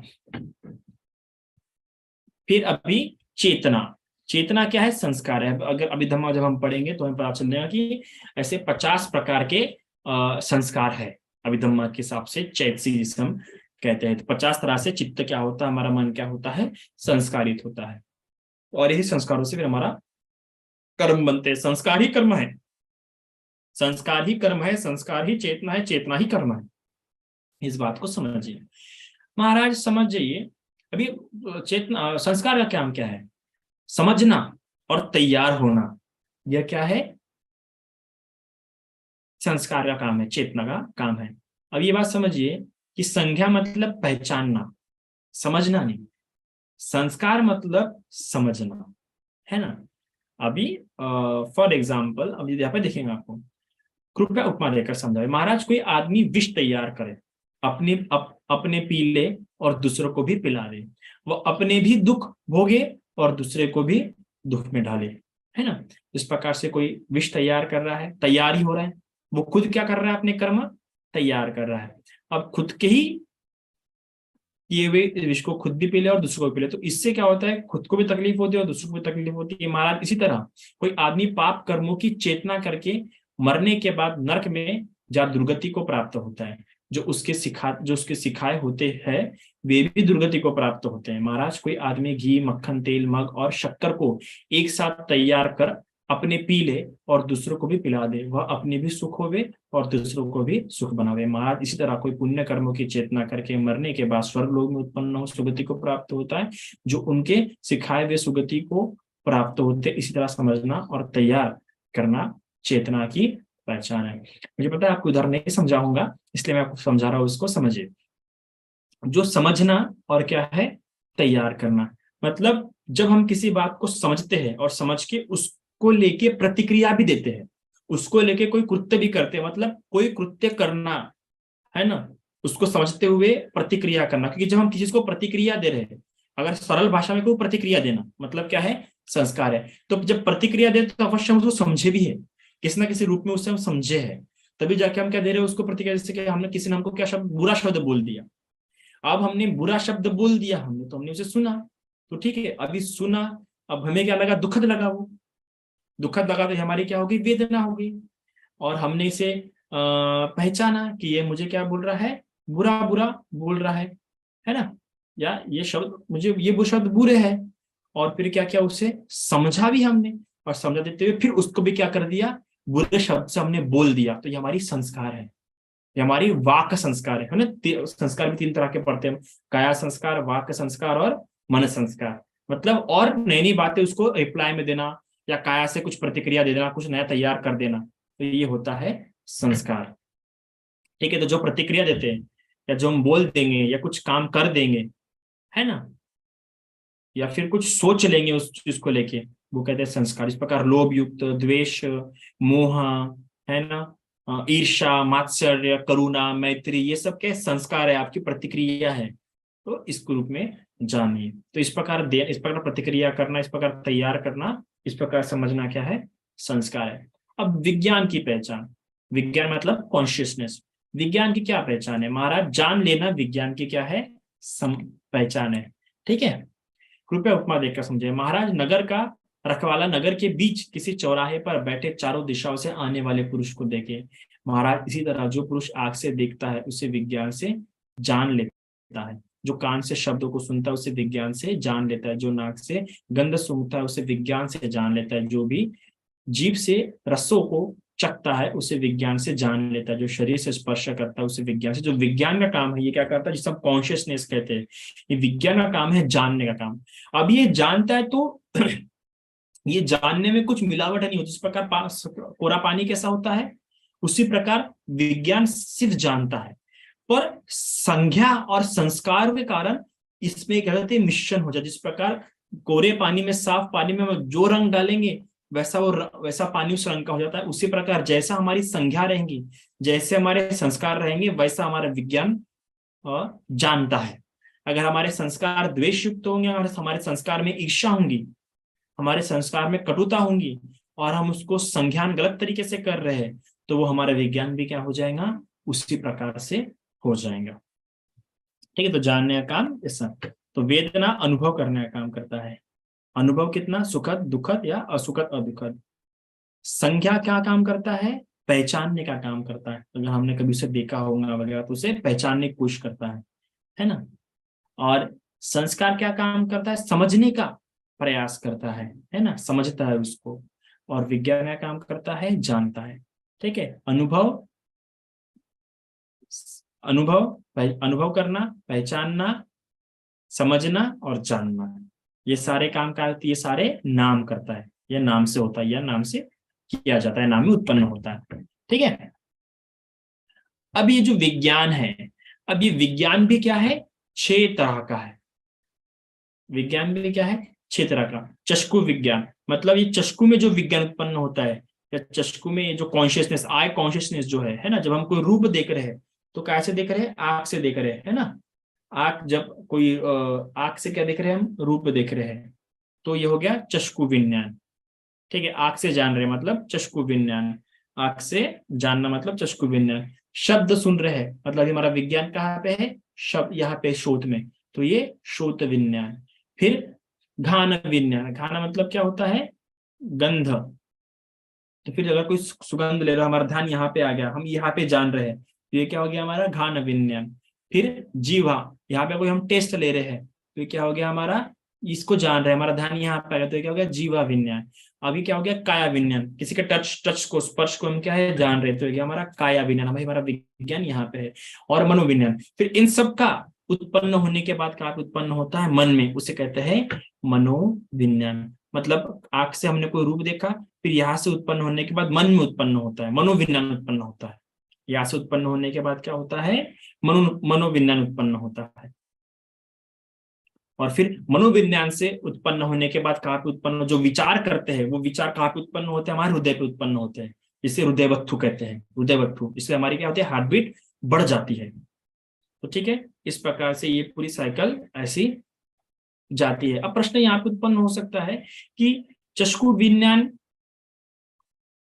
फिर अभी चेतना, चेतना क्या है, संस्कार है। अगर अभिधम्मा जब हम पढ़ेंगे तो हमें पता चलेगा कि ऐसे 50 प्रकार के संस्कार है अभिधम्मा के हिसाब से, चैतसी जिसे हम कहते हैं। तो 50 तरह से चित्त क्या होता है, हमारा मन क्या होता है, संस्कारित होता है, और यही संस्कारों से फिर हमारा कर्म बनते हैं। संस्कार ही कर्म है, संस्कार ही कर्म है, संस्कार ही चेतना है, चेतना ही कर्म है। इस बात को समझिए महाराज, समझ जाइए। अभी चेतना संस्कार का काम क्या है, समझना और तैयार होना, यह क्या है, संस्कार का काम है, चेतना का काम है। अब ये बात समझिए कि संज्ञा मतलब पहचानना, समझना नहीं, संस्कार मतलब समझना, है ना। अभी फॉर एग्जाम्पल, अभी यहाँ पे देखेंगे आपको, कृपया उपमा देकर समझाए। महाराज कोई आदमी विष तैयार करे, अपने पी ले और दूसरों को भी पिला दे, वो अपने भी दुख भोगे और दूसरे को भी दुख में डाले, है ना। इस प्रकार से कोई विष तैयार कर रहा है, तैयार ही हो रहा है, वो खुद क्या कर रहा है, अपने कर्म तैयार कर रहा है। अब खुद के ही ये वे विष को खुद भी पी ले और दूसरों को भी पी ले, तो इससे क्या होता है, खुद को भी तकलीफ होती है और दूसरों को भी तकलीफ होती है। महाराज इसी तरह कोई आदमी पाप कर्मों की चेतना करके मरने के बाद नरक में जा दुर्गति को प्राप्त होता है, जो उसके सिखाए होते हैं वे भी दुर्गति को प्राप्त होते हैं। महाराज कोई आदमी घी, मक्खन, तेल, मग और शक्कर को एक साथ तैयार कर अपने पी ले और दूसरों को भी पिला दे, वह अपने भी सुख होवे और दूसरों को भी सुख बनावे। महाराज इसी तरह कोई पुण्य कर्मों की चेतना करके मरने के बाद स्वर्ग लोक में उत्पन्न हो सुगति को प्राप्त होता है, जो उनके सिखाए हुए सुगति को प्राप्त होते। इसी तरह समझना और तैयार करना चेतना की पहचान है। मुझे पता है आपको उदाहरण नहीं समझाऊंगा, इसलिए मैं आपको समझा रहा हूं, इसको समझिए। जो समझना और क्या है, तैयार करना, मतलब जब हम किसी बात को समझते हैं और समझ के उसको लेके प्रतिक्रिया भी देते हैं, उसको लेके कोई कृत्य भी करते हैं, मतलब कोई कृत्य करना, है ना, उसको समझते हुए प्रतिक्रिया करना। क्योंकि जब हम किसी को प्रतिक्रिया दे रहे हैं, अगर सरल भाषा में कोई प्रतिक्रिया देना मतलब क्या है, संस्कार है। तो जब प्रतिक्रिया दे तो अवश्य हम उसको समझे भी है, किसी ना किसी रूप में उससे हम समझे हैं, तभी जाके हम क्या दे रहे हैं उसको प्रतिक्रिया। जैसे कि हमने किसी ने हमको क्या शब्द, बुरा शब्द बोल दिया, अब हमने बुरा शब्द बोल दिया, हमने उसे सुना, तो ठीक है, अभी सुना, अब हमें क्या लगा, दुखद लगा, वो दुखद लगा तो हमारी क्या होगी, वेदना होगी। और हमने इसे पहचाना कि ये मुझे क्या बोल रहा है, बुरा बुरा बोल रहा है ना, या ये शब्द मुझे, ये वो शब्द बुरे है। और फिर क्या किया, उसे समझा भी हमने, और समझा देते हुए फिर उसको भी क्या कर दिया, बुरे शब्द से हमने बोल दिया। तो ये हमारी संस्कार है, ये हमारी वाक संस्कार है ना। संस्कार भी 3 तरह के पढ़ते हैं, काया संस्कार, वाक संस्कार और मन संस्कार। मतलब और नई नई बातें उसको रिप्लाई में देना, या काया से कुछ प्रतिक्रिया दे देना, कुछ नया तैयार कर देना, तो ये होता है संस्कार। ठीक है, तो जो प्रतिक्रिया देते हैं या जो हम बोल देंगे या कुछ काम कर देंगे, है ना, या फिर कुछ सोच लेंगे उस चीज को लेके, वो कहते हैं संस्कार। इस प्रकार लोभ युक्त, द्वेष, मोह, है ना, ईर्ष्या, मात्सर्य, करुणा, मैत्री, ये सब क्या संस्कार है, आपकी प्रतिक्रिया है। तो इस रूप में जानिए। तो इस प्रकार प्रतिक्रिया करना, इस प्रकार तैयार करना, इस प्रकार समझना क्या है, संस्कार है। अब विज्ञान की पहचान, विज्ञान मतलब कॉन्शियसनेस। विज्ञान की क्या पहचान है महाराज, जान लेना विज्ञान की क्या है, पहचान है। ठीक है, कृपया उपमा देकर समझे। महाराज नगर का रखवाला नगर के बीच किसी चौराहे पर बैठे चारों दिशाओं से आने वाले पुरुष को देखे। महाराज इसी तरह जो पुरुष आंख से देखता है उसे विज्ञान से जान लेता है, जो कान से शब्दों को सुनता है उसे विज्ञान से जान लेता है, जो नाक से गंध सूंघता है उसे विज्ञान से जान लेता है, जो भी जीभ से रसों को चखता है उसे विज्ञान से जान लेता है, जो शरीर से स्पर्श करता है उसे विज्ञान से। जो विज्ञान का काम है ये क्या करता है, जिसे हम कॉन्शियसनेस कहते हैं, ये विज्ञान का काम है, जानने का काम। अब ये जानता है तो ये जानने में कुछ मिलावट नहीं होती। जिस प्रकार कोरा पानी कैसा होता है, उसी प्रकार विज्ञान सिर्फ जानता है, पर संज्ञा और संस्कार के कारण इसमें क्या कहते हैं, मिश्रण हो जाए। जिस प्रकार कोरे पानी में, साफ पानी में हम जो रंग डालेंगे वैसा पानी उस रंग का हो जाता है। उसी प्रकार जैसा हमारी संज्ञा रहेंगी, जैसे हमारे संस्कार रहेंगे, वैसा हमारा विज्ञान जानता है। अगर हमारे संस्कार द्वेष युक्त होंगे, अगर हमारे संस्कार में ईर्ष्या होंगी, हमारे संस्कार में कटुता होंगी, और हम उसको संज्ञान गलत तरीके से कर रहे हैं, तो वो हमारा विज्ञान भी क्या हो जाएगा, उसी प्रकार से हो जाएगा। ठीक है, तो जानने का काम ऐसा। तो वेदना अनुभव करने का काम करता है। अनुभव कितना, सुखद दुखद या असुखद अदुखद। संज्ञा क्या काम करता है, पहचानने का काम करता है। अगर हमने कभी उसे देखा होगा वगैरह तो उसे पहचानने की कोशिश करता है ना। और संस्कार क्या काम करता है, समझने का प्रयास करता है ना, समझता है उसको। और विज्ञान क्या काम करता है, जानता है। ठीक है, अनुभव अनुभव करना, पहचानना, समझना और जानना, ये सारे काम का, ये सारे नाम करता है, यह नाम से होता है, या नाम से किया जाता है, नाम में उत्पन्न होता है। ठीक है, अब ये जो विज्ञान है, अब ये विज्ञान भी क्या है, 6 तरह का है। विज्ञान भी क्या है, 6 तरह का। चक्षु विज्ञान, मतलब ये चक्षु में जो विज्ञान उत्पन्न होता है, या चक्षु में जो कॉन्शियसनेस, आई कॉन्शियसनेस जो है ना, जब हम कोई रूप देख रहे हैं तो कैसे देख रहे हैं, आंख से देख रहे हैं, है ना। आंख, जब कोई आंख से क्या देख रहे हैं, हम रूप देख रहे हैं, तो ये हो गया चक्षु विज्ञान। ठीक है, आंख से जान रहे मतलब चक्षु विज्ञान, आंख से जानना मतलब चक्षु विज्ञान। शब्द सुन रहे हैं मतलब हमारा विज्ञान कहाँ पे है, शब्द यहाँ पे श्रोत में, तो ये श्रोत विज्ञान। फिर घान विज्ञान, घाना मतलब क्या होता है, गंध। तो फिर अगर कोई सुगंध ले रहा है, हमारा ध्यान यहाँ पे आ गया, हम यहाँ पे जान रहे हैं, तो ये क्या हो गया हमारा घान विज्ञान। फिर जीवा, यहाँ पे कोई हम टेस्ट ले रहे हैं, तो ये क्या हो गया हमारा, इसको जान रहे हैं, हमारा ध्यान यहाँ पे आ गया, तो ये क्या हो गया जीवा विज्ञान। अभी क्या हो गया काया विज्ञान, किसी के टच को, स्पर्श को हम क्या है जान रहे हैं, तो ये हमारा काया विज्ञान, हमारा विज्ञान यहाँ पे है। और मनोविज्ञान, फिर इन सब का उत्पन्न होने के बाद क्या उत्पन्न होता है, मन में, उसे कहते हैं मनोविज्ञान। मतलब आंख से हमने कोई रूप देखा, फिर यहाँ से उत्पन्न होने के बाद मन में उत्पन्न होता है, मनोविज्ञान उत्पन्न होता है। यहाँ से उत्पन्न होने के बाद क्या होता है, मनोविज्ञान उत्पन्न होता है। और फिर मनोविज्ञान से उत्पन्न होने के बाद कहाँ पे उत्पन्न, जो विचार करते हैं वो विचार कहाँ पे उत्पन्न होते हैं, हमारे हृदय पे उत्पन्न होते हैं, जिसे हृदयवत्थु कहते हैं, हृदयवत्थु। इससे हमारी क्या होती है, हार्ट बीट बढ़ जाती है। तो ठीक है, इस प्रकार से ये पूरी साइकिल ऐसी जाती है। अब प्रश्न यहाँ पे उत्पन्न हो सकता है कि चक्षु विज्ञान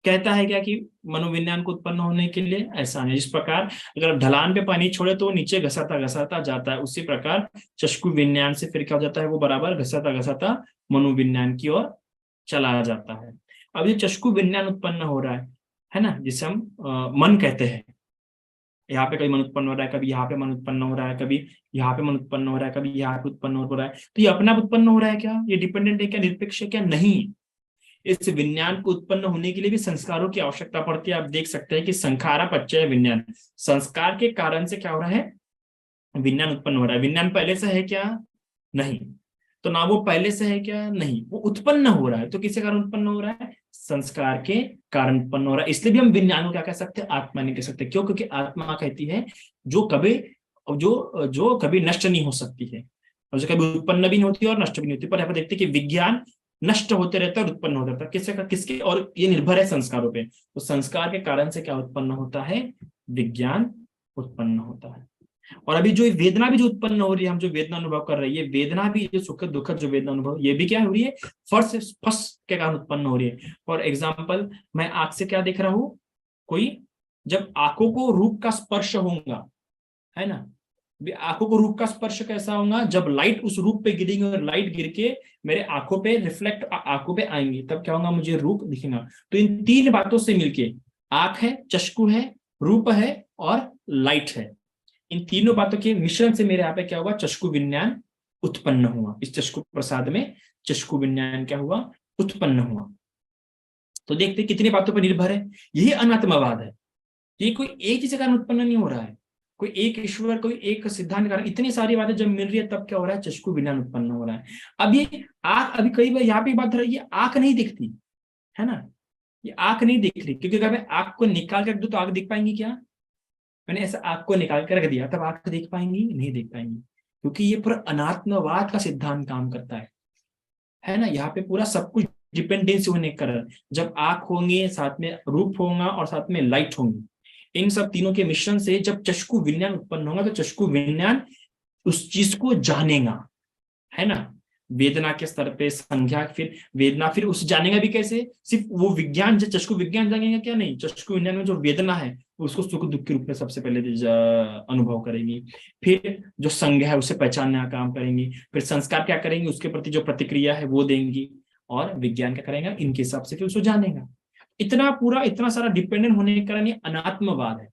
कहता है क्या कि मनोविज्ञान को उत्पन्न होने के लिए, ऐसा नहीं। जिस प्रकार अगर ढलान पे पानी छोड़े तो वो नीचे घसाता घसाता जाता है, उसी प्रकार चक्षु विज्ञान से फिर क्या हो जाता है, वो बराबर घसाता घसाता मनोविज्ञान की ओर चला जाता है। अब ये चक्षु विज्ञान उत्पन्न हो रहा है ना, जिसे हम मन कहते हैं। यहाँ पे कभी मन उत्पन्न हो रहा है, कभी यहाँ पे मन उत्पन्न हो रहा है, कभी यहाँ पे मन उत्पन्न हो रहा है, कभी यहाँ पे उत्पन्न हो रहा है। तो ये अपने आप उत्पन्न हो रहा है क्या, ये डिपेंडेंट है क्या, निरपेक्ष है क्या, नहीं। इस विज्ञान को उत्पन्न होने के लिए भी संस्कारों की आवश्यकता पड़ती है। आप देख सकते हैं कि संखारा पच्चय विज्ञान, संस्कार के कारण से क्या हो रहा है, विज्ञान उत्पन्न हो रहा है। विज्ञान पहले से है क्या, नहीं। तो ना वो पहले से है क्या, नहीं, वो उत्पन्न हो रहा है। तो किसके कारण उत्पन्न हो रहा है, संस्कार के कारण उत्पन्न हो रहा है। इसलिए भी हम विज्ञान को क्या कह सकते हैं, आत्मा नहीं कह सकते। क्यों, क्योंकि आत्मा कहती है जो कभी जो कभी नष्ट नहीं हो सकती है, और जो कभी उत्पन्न भी नहीं होती और नष्ट भी नहीं होती। पर यहाँ पर देखते हैं कि विज्ञान नष्ट होते रहता है और उत्पन्न होता रहता है, किसके किसके, और ये निर्भर है संस्कारों पे। तो संस्कार के कारण से क्या उत्पन्न होता है, विज्ञान उत्पन्न होता है। और अभी जो वेदना भी जो उत्पन्न हो रही है, हम जो वेदना अनुभव कर रहे हैं, ये वेदना भी, जो सुखद दुखद जो वेदना अनुभव, ये भी क्या हो रही है, फर्स्ट के कारण उत्पन्न हो रही है। फॉर एग्जाम्पल, मैं आंख से क्या देख रहा हूं, कोई, जब आंखों को रूप का स्पर्श होगा, है ना, आंखों को रूप का स्पर्श कैसा होगा, जब लाइट उस रूप पे गिरेगी और लाइट गिर के मेरे आंखों पे रिफ्लेक्ट, आंखों पे आएंगी, तब क्या होगा, मुझे रूप दिखेगा। तो इन 3 बातों से मिलके, आंख है, चक्षु है, रूप है और लाइट है, इन तीनों बातों के मिश्रण से मेरे यहाँ पे क्या हुआ, चक्षु विज्ञान उत्पन्न हुआ। इस चक्षु प्रसाद में चक्षु विज्ञान क्या हुआ, उत्पन्न हुआ। तो देखते कितनी बातों पर निर्भर है, यही अनात्मवाद है। ये कोई एक चीज के कारण उत्पन्न नहीं हो रहा है, कोई एक ईश्वर, कोई एक सिद्धांत के कारण इतनी सारी बातें जब मिल रही है, तब क्या हो रहा है, चक्षु विज्ञान उत्पन्न हो रहा है। अब ये आंख, अभी कई बार यहाँ पे बात हो रही है, आंख नहीं दिखती है ना, ये आंख नहीं दिख रही, क्योंकि अगर मैं आंख को निकाल कर रख दूं तो आंख दिख पाएंगी क्या? मैंने ऐसा आंख को निकाल कर रख दिया, तब आंख देख पाएंगी? नहीं देख पाएंगी, क्योंकि ये पूरा अनात्मवाद का सिद्धांत काम करता है ना। यहाँ पे पूरा सब कुछ डिपेंडेंसी होने का कारण, जब आंख होंगे, साथ में रूप होगा और साथ में लाइट होंगी, इन सब तीनों के मिश्रण से जब चक्षु विज्ञान उत्पन्न होगा, तो चक्षु विज्ञान उस चीज को जानेगा, है ना। वेदना के स्तर पे संज्ञा, फिर वेदना, फिर उस जानेगा भी कैसे? सिर्फ वो विज्ञान, जो चक्षु विज्ञान जानेगा क्या? नहीं, चक्षु विज्ञान में जो वेदना है उसको सुख दुख के रूप में सबसे पहले अनुभव करेंगी। फिर जो संज्ञा है उसे पहचानने का काम करेंगी। फिर संस्कार क्या करेंगे, उसके प्रति जो प्रतिक्रिया है वो देंगी। और विज्ञान क्या करेगा, इनके हिसाब से फिर उसको जानेगा। इतना पूरा, इतना सारा डिपेंडेंट होने के कारण ये अनात्मवाद है।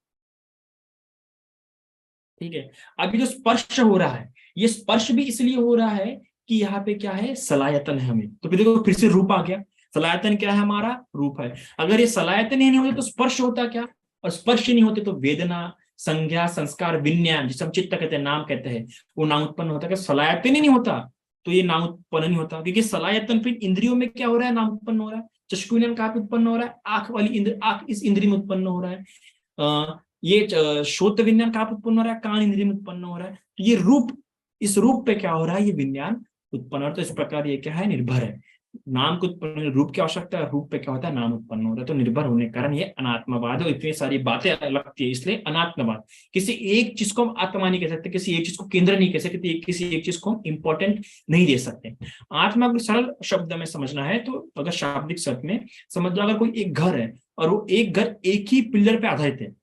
ठीक है। अभी जो स्पर्श हो रहा है, ये स्पर्श भी इसलिए हो रहा है कि यहाँ पे क्या है, सलायतन है हमें। तो फिर देखो, फिर से रूप आ गया। सलायतन क्या है, हमारा रूप है। अगर ये सलायतन ही नहीं होते तो स्पर्श होता क्या? और स्पर्श ही नहीं होते तो वेदना, संज्ञा, संस्कार, विज्ञान, जिसे हम चित्त कहते हैं, नाम कहते हैं, वो नाम उत्पन्न होता है। सलायतन ही नहीं होता तो ये नाम उत्पन्न नहीं होता, क्योंकि सलायतन फिर इंद्रियों में क्या हो रहा है, नाम उत्पन्न हो रहा है। चक्षु विज्ञान कहाँ पे उत्पन्न हो रहा है? आंख वाली इंद्र, आंख इस इंद्रिय में उत्पन्न हो रहा है। ये श्रोत विज्ञान कहाँ पे उत्पन्न हो रहा है? कान इंद्रिय में उत्पन्न हो रहा है। तो ये रूप, इस रूप पे क्या हो रहा है, ये विज्ञान उत्पन्न हो रहा है। तो इस प्रकार ये क्या है, निर्भर है। नाम को उत्पन्न, रूप की आवश्यकता है, रूप पे क्या होता है, नाम उत्पन्न हो रहा है। तो निर्भर होने के कारण ये अनात्मवाद है। इतनी सारी बातें लगती है, इसलिए अनात्मवाद। किसी एक चीज को हम आत्मा नहीं कह सकते, किसी एक चीज को केंद्र नहीं कह सकते, किसी एक चीज को हम इंपॉर्टेंट नहीं दे सकते। आत्मा को सरल शब्द में समझना है तो अगर शाब्दिक शब्द में समझ लो, अगर कोई एक घर है और वो एक घर एक ही पिलर पे आधारित है,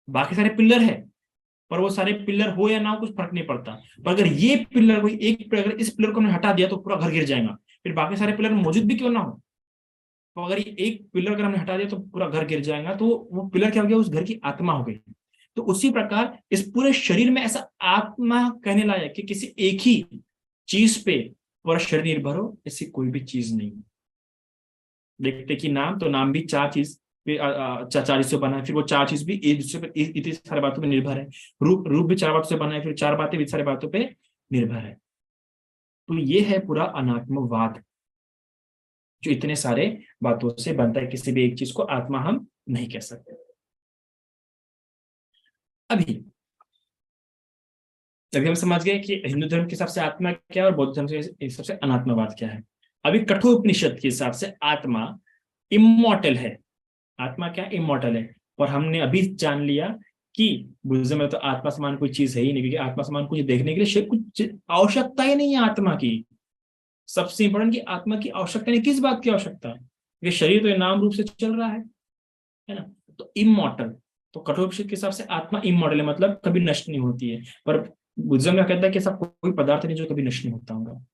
बाकी सारे पिलर है पर वो सारे पिलर हो या ना हो कुछ फर्क नहीं पड़ता, पर अगर ये पिलर, कोई एक पिलर, अगर इस पिलर को हमने हटा दिया तो पूरा घर गिर जाएगा, फिर बाकी सारे पिलर मौजूद भी क्यों ना हो। तो अगर ये एक पिलर अगर हमने हटा दिया तो पूरा घर गिर जाएगा, तो वो पिलर क्या हो गया, उस घर की आत्मा हो गई। तो उसी प्रकार इस पूरे शरीर में ऐसा आत्मा कहने लायक कि किसी एक ही चीज पे पूरा शरीर निर्भर हो, ऐसी कोई भी चीज नहीं। देखते कि नाम, तो नाम भी चार चीज, चार चीजों बना है, फिर वो चार चीज भी एक दूसरे पर इतनी सारी बातों पर निर्भर है। रूप, रूप भी चार बातों से बना है, फिर चार बातें भी सारी बातों पे निर्भर है। तो ये है पूरा अनात्मवाद, जो इतने सारे बातों से बनता है। किसी भी एक चीज को आत्मा हम नहीं कह सकते। अभी अभी हम समझ गए कि हिंदू धर्म के हिसाब से आत्मा क्या है और बौद्ध धर्म के हिसाब से अनात्मवाद क्या है। अभी कठोपनिषद के हिसाब से आत्मा इमॉर्टल है। आत्मा क्या, इमॉर्टल है। और हमने अभी जान लिया कि बुद्धिज्म में तो आत्मा समान कोई चीज है ही नहीं, क्योंकि आत्मा समान कुछ देखने के लिए कुछ आवश्यकता ही नहीं है आत्मा की। सबसे इंपॉर्टेंट कि आत्मा की आवश्यकता नहीं, किस बात की आवश्यकता है? ये शरीर तो नाम रूप से चल रहा है ना। तो इमॉर्टल, तो कठोपनिषद के हिसाब से आत्मा इमॉर्टल है, मतलब कभी नष्ट नहीं होती है। पर बुद्धिज्म में कहता है कि ऐसा कोई पदार्थ नहीं जो कभी नष्ट नहीं होता होगा।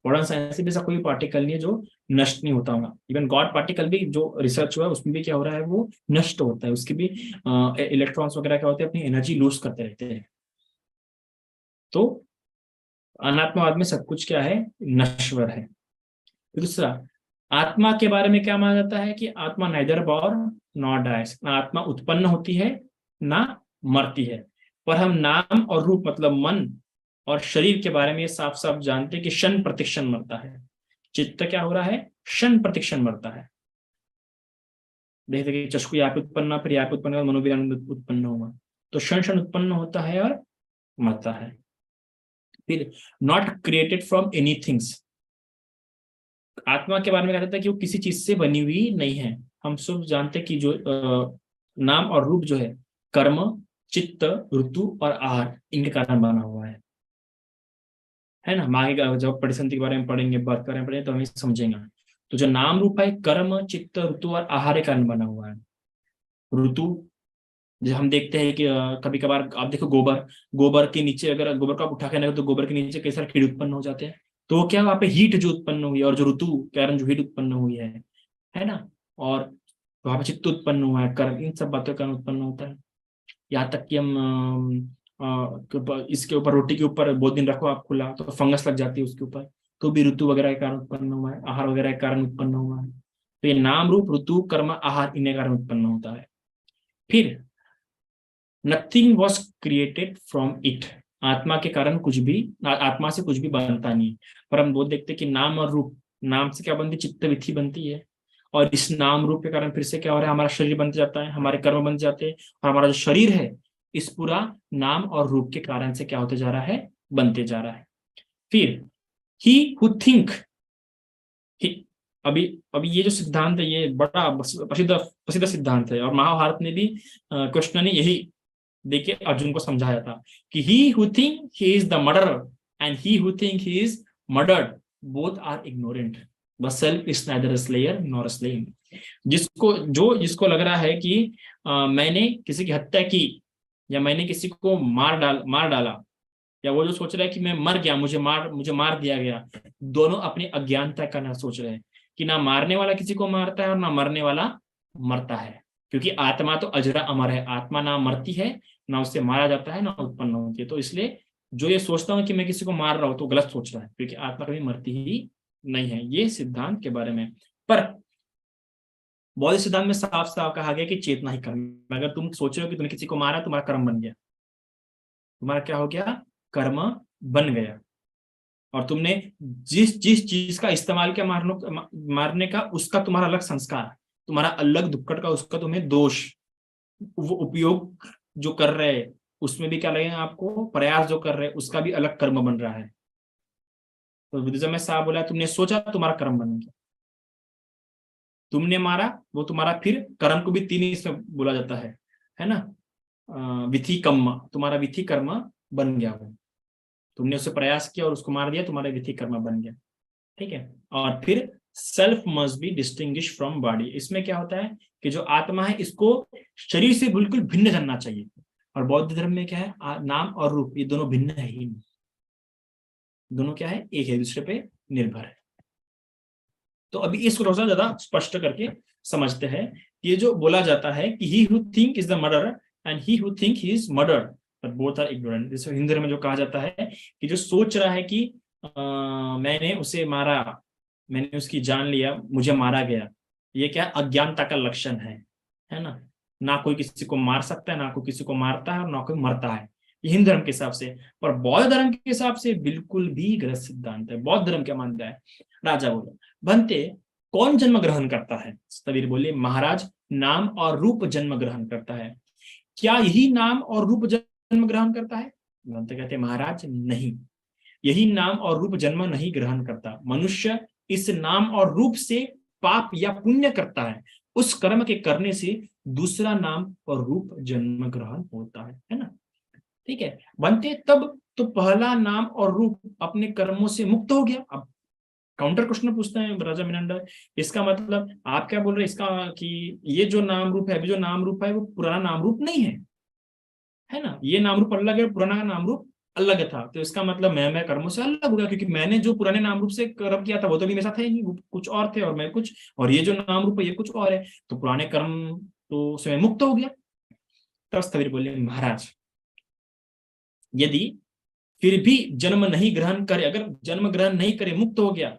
मॉडर्न साइंस में भी ऐसा कोई पार्टिकल नहीं है जो नष्ट नहीं होता होगा। इवन गॉड पार्टिकल भी जो रिसर्च हुआ है उसमें भी क्या हो रहा है, वो नष्ट होता है। उसकी भी इलेक्ट्रॉन्स वगैरह क्या होते हैं, अपनी एनर्जी लूज करते रहते हैं। तो अनात्मवाद में सब कुछ क्या है, नश्वर है। दूसरा, आत्मा के बारे में क्या माना जाता है कि आत्मा नाइदर बॉर्न नॉर डाइज, ना आत्मा उत्पन्न होती है ना मरती है। पर हम नाम और रूप, मतलब मन और शरीर के बारे में ये साफ साफ जानते हैं कि क्षण प्रतिक्षण मरता है। चित्त क्या हो रहा है, क्षण प्रतिक्षण मरता है। देखते कि चक्षु यहाँ पे उत्पन्न, फिर यहाँ पे उत्पन्न होगा, मनोविज्ञान उत्पन्न होगा। तो क्षण क्षण उत्पन्न होता है और मरता है। फिर नॉट क्रिएटेड फ्रॉम एनीथिंग्स, आत्मा के बारे में कहता है कि वो किसी चीज से बनी हुई नहीं है। हम सब जानते हैं कि जो नाम और रूप जो है, कर्म, चित्त, ऋतु और आहार, इनके कारण बना हुआ है ना। मांगे जब परिसंधि के बारे में पढ़ेंगे, बात करें पढ़ेंगे तो हमें समझेंगे। तो जो नाम रूप है, कर्म, चित्त, ऋतु और आहार के कारण बना हुआ है। ऋतु, जो हम देखते हैं कि कभी कभार आप देखो, गोबर, गोबर के नीचे अगर गोबर को आप उठा के रखो तो गोबर के नीचे कई सारे कीड़े उत्पन्न हो जाते हैं। तो वो क्या, वहाँ पे हीट जो उत्पन्न हुई है, और जो ऋतु के कारण जो हीट उत्पन्न हुई है ना। और वहाँ पे चित्त उत्पन्न हुआ है, कर्म, इन सब बातों के कारण उत्पन्न होता है। यहाँ तक कि हम इसके ऊपर, रोटी के ऊपर बहुत दिन रखो आप खुला तो फंगस लग जाती है उसके ऊपर, तो भी ऋतु वगैरह के कारण उत्पन्न हुआ है, आहार वगैरह के कारण उत्पन्न हुआ है। तो ये नाम रूप, ऋतु, कर्म, आहार, इन्हें कारण उत्पन्न होता है। फिर nothing was created from it. आत्मा के कारण कुछ भी, आत्मा से कुछ भी बनता नहीं। पर हम वो देखते कि नाम और रूप, नाम से क्या बनती, चित्त विधि बनती है, और इस नाम रूप के कारण फिर से क्या हो रहा है, हमारा शरीर बन जाता है, हमारे कर्म बन जाते हैं, और हमारा जो शरीर है इस पूरा नाम और रूप के कारण से क्या होते जा रहा है, बनते जा रहा है। फिर ही हु थिंक, अभी अभी ये जो सिद्धांत है ये बड़ा प्रसिद्ध प्रसिद्ध सिद्धांत है, और महाभारत में भी कृष्ण ने यही देखिए अर्जुन को समझाया था कि he who think he is the murderer and he who think he is murdered both are ignorant, the self is neither slayer nor slain. जिसको लग रहा है कि मैंने किसी की हत्या की, या मैंने किसी को मार डाला, या वो जो सोच रहा है कि मैं मर गया, मुझे मार दिया गया, दोनों अपनी अज्ञानता का ना सोच रहे हैं कि ना मारने वाला किसी को मारता है और ना मरने वाला मरता है, क्योंकि आत्मा तो अजरा अमर है, आत्मा ना मरती है, ना उससे मारा जाता है, ना उत्पन्न होती है। तो इसलिए जो ये सोचता हूँ कि मैं किसी को मार रहा हूँ तो गलत सोच रहा है, क्योंकि आत्मा कभी मरती ही नहीं है। ये सिद्धांत के बारे में। पर बौद्ध सिद्धांत में साफ साफ कहा गया कि चेतना ही कर्म है। अगर तुम सोच रहे हो कि तुमने किसी को मारा, तुम्हारा कर्म बन गया, तुम्हारा क्या हो गया, कर्म बन गया। और तुमने जिस जिस चीज का इस्तेमाल किया मारने का, उसका तुम्हारा अलग संस्कार, तुम्हारा अलग दुक्कड़ का उसका तुम्हें दोष, वो उपयोग जो कर रहे हैं उसमें भी क्या लगेगा आपको, प्रयास जो कर रहे हैं उसका भी अलग कर्म बन रहा है। तो बुद्धिज्म में साहब बोला, तुमने सोचा तुम्हारा कर्म बन गया, तुमने मारा वो तुम्हारा, फिर कर्म को भी तीन इसमें बोला जाता है ना, विधि कर्म, तुम्हारा विधि कर्म बन गया वो, तुमने उसे प्रयास किया और उसको मार दिया, तुम्हारा विधि कर्म बन गया। ठीक है। और फिर self must be distinguish from body. इसमें क्या होता है कि जो आत्मा है इसको शरीर से बिल्कुल भिन्न जानना चाहिए। और बौद्ध धर्म में क्या है, नाम और रूप ये दोनों भिन्न है ही नहीं, दोनों क्या है, एक है दूसरे पे निर्भर है। तो अभी इसको थोड़ा सा ज्यादा स्पष्ट करके समझते हैं। ये जो बोला जाता है कि he who think is the murderer and he who think he is murdered but both are ignorant. जैसे हिंदी में जो कहा जाता है कि जो सोच रहा है कि मैंने उसे मारा, मैंने उसकी जान लिया, मुझे मारा गया, ये क्या अज्ञानता का लक्षण है ना। ना कोई किसी को मार सकता है, ना कोई किसी को मारता है, और ना कोई मरता है, ये हिंदू धर्म के हिसाब से। पर बौद्ध धर्म के हिसाब से बिल्कुल भी गलत सिद्धांत है। बौद्ध धर्म क्या मानता है, राजा बोलो, बनते कौन जन्म ग्रहण करता है, तबीर बोले महाराज नाम और रूप जन्म ग्रहण करता है। क्या यही नाम और रूप जन्म ग्रहण करता है, बनते कहते महाराज नहीं, यही नाम और रूप जन्म नहीं ग्रहण करता। मनुष्य इस नाम और रूप से पाप या पुण्य करता है, उस कर्म के करने से दूसरा नाम और रूप जन्म ग्रहण होता है ना। ठीक है। बनते तब तो पहला नाम और रूप अपने कर्मों से मुक्त हो गया। अब काउंटर क्वेश्चन पूछते हैं राजा मिनंडा, इसका मतलब आप क्या बोल रहे हैं इसका, कि ये जो नाम रूप है, अभी जो नाम रूप है वो पुराना नाम रूप नहीं है ना, ये नाम रूप अलग है, पुराना का नाम रूप अलग था। तो इसका मतलब मैं कर्मों से अलग हो गया, क्योंकि मैंने जो पुराने नाम रूप से कर्म किया था वो तो भी मेरे साथ है नहीं, वो कुछ और थे और मैं कुछ, और ये जो नाम रूप है ये कुछ और है, तो पुराने कर्म तो से मैं मुक्त हो गया। तब स्थविर बोले महाराज यदि फिर भी जन्म नहीं ग्रहण करे, अगर जन्म ग्रहण नहीं करे मुक्त हो गया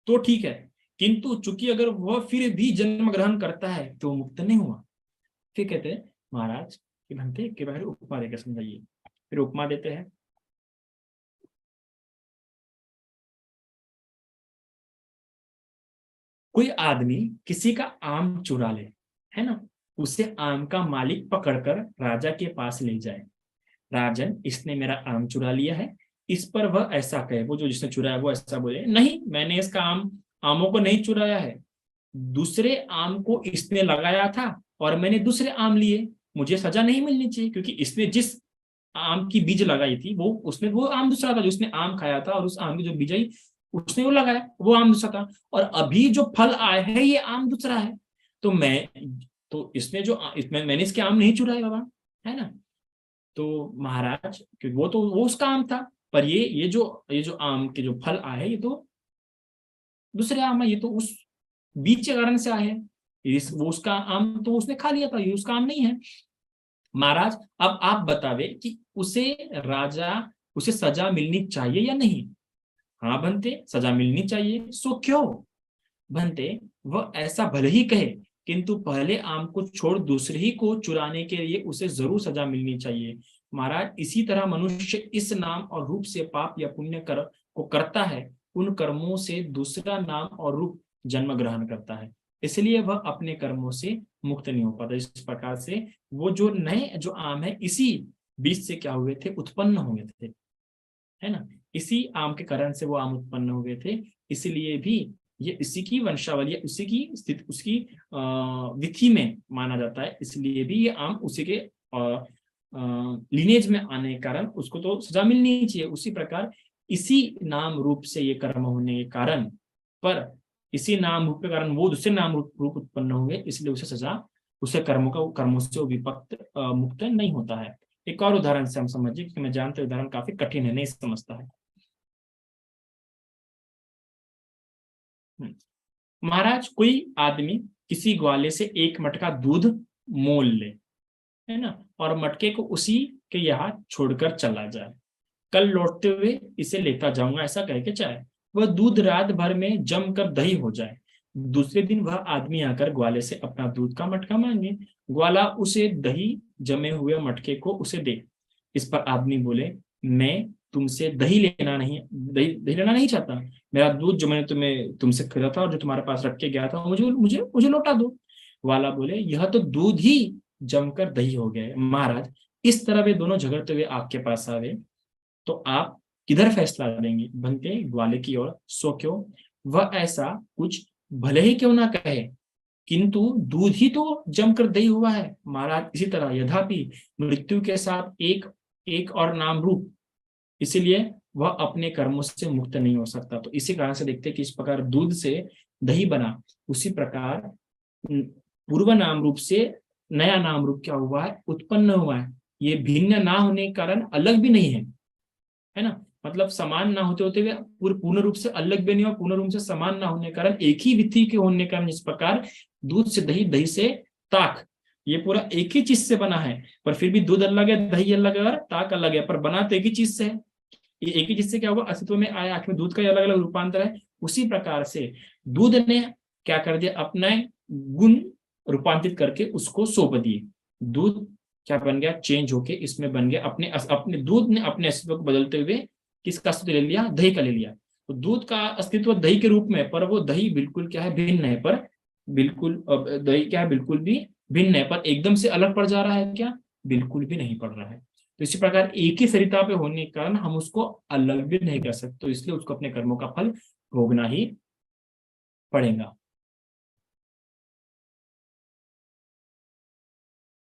तो ठीक है, किंतु चूंकि अगर वह फिर भी जन्म ग्रहण करता है तो मुक्त नहीं हुआ। फिर कहते हैं महाराज कि बनते के बारे उपमा देकर समझाइए। फिर उपमा देते हैं, कोई आदमी किसी का आम चुरा ले, है ना, उसे आम का मालिक पकड़कर राजा के पास ले जाए। राजन इसने मेरा आम चुरा लिया है। इस पर वह ऐसा कहे, वो जो जिसने चुराया वो ऐसा बोले, नहीं मैंने इसका आमों को नहीं चुराया है, दूसरे आम को इसने लगाया था और मैंने दूसरे आम लिए, मुझे सजा नहीं मिलनी चाहिए, क्योंकि इसने जिस आम की बीज लगाई थी वो उसमें वो आम दूसरा था, जो उसने आम खाया था, और उस आम की जो बीज आई उसने वो लगाया, वो आम दूसरा था, और अभी जो फल आए हैं ये आम दूसरा है। तो इसने जो मैंने इसके आम नहीं चुराए बाबा, है ना। तो महाराज क्योंकि वो उसका आम था, पर ये जो आम के जो फल आए ये तो दूसरे आम है, ये तो उस बीज के कारण से आए हैं, वो उसका आम तो उसने खा लिया था, ये उसका आम नहीं है। महाराज अब आप बतावे कि उसे सजा मिलनी चाहिए या नहीं। हाँ बनते सजा मिलनी चाहिए, सो क्यों। बनते वह ऐसा भले ही कहे किंतु पहले आम को छोड़ दूसरे ही को चुराने के लिए उसे जरूर सजा मिलनी चाहिए। महाराज, इसी तरह मनुष्य इस नाम और रूप से पाप या पुण्य कर को करता है, उन कर्मों से दूसरा नाम और रूप जन्म ग्रहण करता है, इसलिए वह अपने कर्मों से मुक्त नहीं हो पाता। इस प्रकार से वो जो नए जो आम है, इसी बीज से क्या हुए थे, उत्पन्न हुए थे, है ना। इसी आम के कारण से वो आम उत्पन्न हुए थे, इसलिए भी ये इसी की वंशावली, उसी की स्थिति, उसकी विधि में माना जाता है, इसलिए भी ये आम उसी के लिनेज में आने के कारण उसको तो सजा मिलनी चाहिए। उसी प्रकार इसी नाम रूप से ये कर्म होने के कारण, पर इसी नाम रूप के कारण वो दूसरे नाम रूप उत्पन्न होंगे, इसलिए उसे सजा, उसे कर्मों से विभक्त मुक्त नहीं होता है। एक और उदाहरण से हम समझिए, क्योंकि मैं जानता हूं उदाहरण काफी कठिन है, नहीं समझता है। महाराज, कोई आदमी किसी ग्वाले से एक मटका दूध मोल ले, है ना, और मटके को उसी के यहाँ छोड़कर चला जाए। कल लौटते हुए इसे लेता जाऊंगा ऐसा कह के चाहे, वह दूध रात भर में जमकर दही हो जाए। दूसरे दिन वह आदमी आकर ग्वाले से अपना दूध का मटका मांगे। ग्वाला उसे दही जमे हुए मटके को उसे दे। इस पर आदमी बोले, मैं तुमसे दही लेना नहीं चाहता। मेरा दूध जो मैंने तुमसे खरीदा था और जो तुम्हारे पास रख के गया था, मुझे मुझे मुझे लौटा दो। वाला बोले, यह तो दूध ही जमकर दही हो गया। महाराज, इस तरह वे दोनों झगड़ते हुए आपके पास आवे तो आप किधर फैसला देंगे? बनते ग्वाले की ओर, सो क्यों, वह ऐसा कुछ भले ही क्यों ना कहे, किंतु दूध ही तो जमकर दही हुआ है। महाराज, इसी तरह यद्यपि मृत्यु के साथ एक एक और नाम रूप, इसीलिए वह अपने कर्मों से मुक्त नहीं हो सकता। तो इसी कारण से देखते हैं कि इस प्रकार दूध से दही बना, उसी प्रकार पूर्व नाम रूप से नया नाम रूप क्या हुआ है, उत्पन्न हुआ है। ये भिन्न ना होने के कारण अलग भी नहीं है ना, मतलब समान ना होते होते हुए पूर्ण रूप से अलग भी नहीं, और पूर्ण रूप से समान ना होने के कारण एक ही विधि के होने के कारण, इस प्रकार दूध से दही, दही से ताक, ये पूरा एक ही चीज से बना है, पर फिर भी दूध अलग है, दही अलग है और ताक अलग है, पर बना तो एक ही चीज से है। ये एक ही चीज से क्या हुआ, अस्तित्व में आया, आखिर में दूध का अलग अलग रूपांतर है। उसी प्रकार से दूध ने क्या कर दिया, अपना गुण रूपांतरित करके उसको सौंप दिए। दूध क्या बन गया, चेंज होके इसमें बन गया, अपने अपने दूध ने अपने अस्तित्व को बदलते हुए किसका अस्तित्व ले लिया, दही का ले लिया। तो दूध का अस्तित्व दही के रूप में, पर वो दही बिल्कुल क्या है, भिन्न है, पर बिल्कुल दही क्या है, बिल्कुल भी भिन्न है, पर एकदम से अलग पड़ जा रहा है क्या, बिल्कुल भी नहीं पड़ रहा है। तो इसी प्रकार एक ही सरिता पे होने के कारण हम उसको अलग भी नहीं कर सकते, तो इसलिए उसको अपने कर्मों का फल भोगना ही पड़ेगा।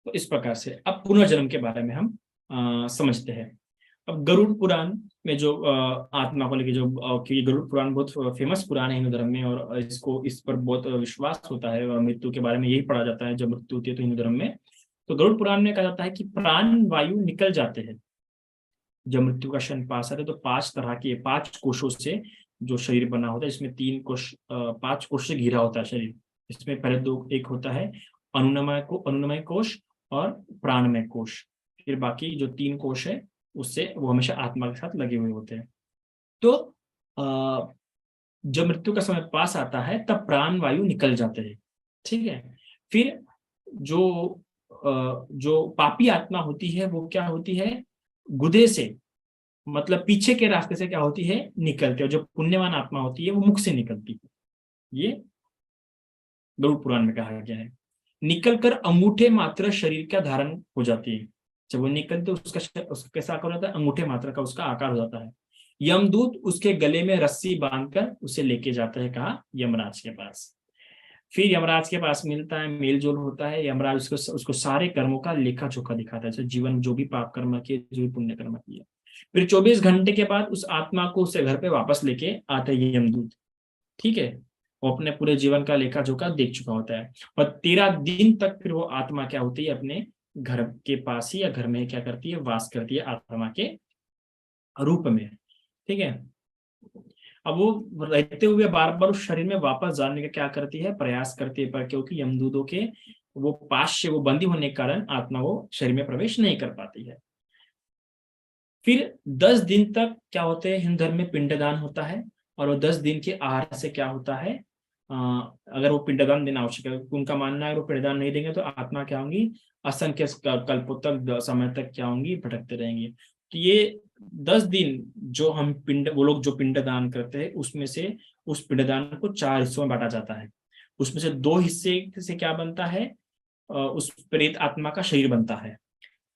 तो इस प्रकार से अब पुनर्जन्म के बारे में हम समझते हैं। अब गरुड़ पुराण में जो आत्मा को लेकर जो कि गरुड़ पुराण बहुत फेमस पुराण है हिंदू धर्म में, और इसको इस पर बहुत विश्वास होता है, और मृत्यु के बारे में यही पढ़ा जाता है जब मृत्यु होती है तो हिंदू धर्म में। तो गरुड़ पुराण में कहा जाता है कि प्राण वायु निकल जाते हैं जब मृत्यु का क्षण पास आता है, तो 5 तरह के 5 कोशों से जो शरीर बना होता है, इसमें 3 कोश 5 कोश से घिरा होता है शरीर। इसमें पहले एक होता है अनुनमय कोश और प्राणमय कोश, फिर बाकी जो 3 कोश है उससे वो हमेशा आत्मा के साथ लगे हुए होते हैं। तो जब मृत्यु का समय पास आता है तब प्राण वायु निकल जाते हैं, ठीक है। फिर जो पापी आत्मा होती है वो क्या होती है, गुदे से, मतलब पीछे के रास्ते से क्या होती है, निकलती है। और जो पुण्यवान आत्मा होती है वो मुख से निकलती है। ये गरुड़ पुराण में कहा गया है। निकलकर अंगूठे मात्र शरीर का धारण हो जाती है। जब वो निकलते उसका कैसा आकार होता है, अंगूठे मात्र का उसका आकार हो जाता है। यमदूत उसके गले में रस्सी बांधकर उसे लेके जाता है, कहा, यमराज के पास। फिर यमराज के पास मिलता है, मेल जोल होता है। यमराज उसको सारे कर्मों का लेखा जोखा दिखाता है, जीवन जो भी पाप कर्म किए, जो भी पुण्य कर्म किए। फिर 24 घंटे के बाद उस आत्मा को उससे घर पे वापस लेके आते हैं यमदूत, ठीक है। वो अपने पूरे जीवन का लेखा जोखा देख चुका होता है, और 13 दिन तक फिर वो आत्मा क्या होती है, अपने घर के पास ही या घर में क्या करती है, वास करती है आत्मा के रूप में, ठीक है। अब वो रहते हुए बार बार उस शरीर में वापस जाने का क्या करती है, प्रयास करती है, पर क्योंकि यमदूतों के वो पाश से वो बंदी होने के कारण आत्मा वो शरीर में प्रवेश नहीं कर पाती है। फिर 10 दिन तक क्या होते हैं, हिंदू धर्म में पिंडदान होता है, और वो 10 दिन के आहार से क्या होता है, अगर वो पिंडदान देना आवश्यक है, उनका मानना है अगर वो पिंडदान नहीं देंगे तो आत्मा क्या होंगी, असंख्य कल्पों तक, समय तक क्या होंगी, भटकते रहेंगे। तो ये 10 दिन जो हम पिंड, वो लोग जो पिंडदान करते हैं उसमें से उस पिंडदान को 4 हिस्सों में बांटा जाता है। उसमें से 2 हिस्से से क्या बनता है, उस प्रेत आत्मा का शरीर बनता है।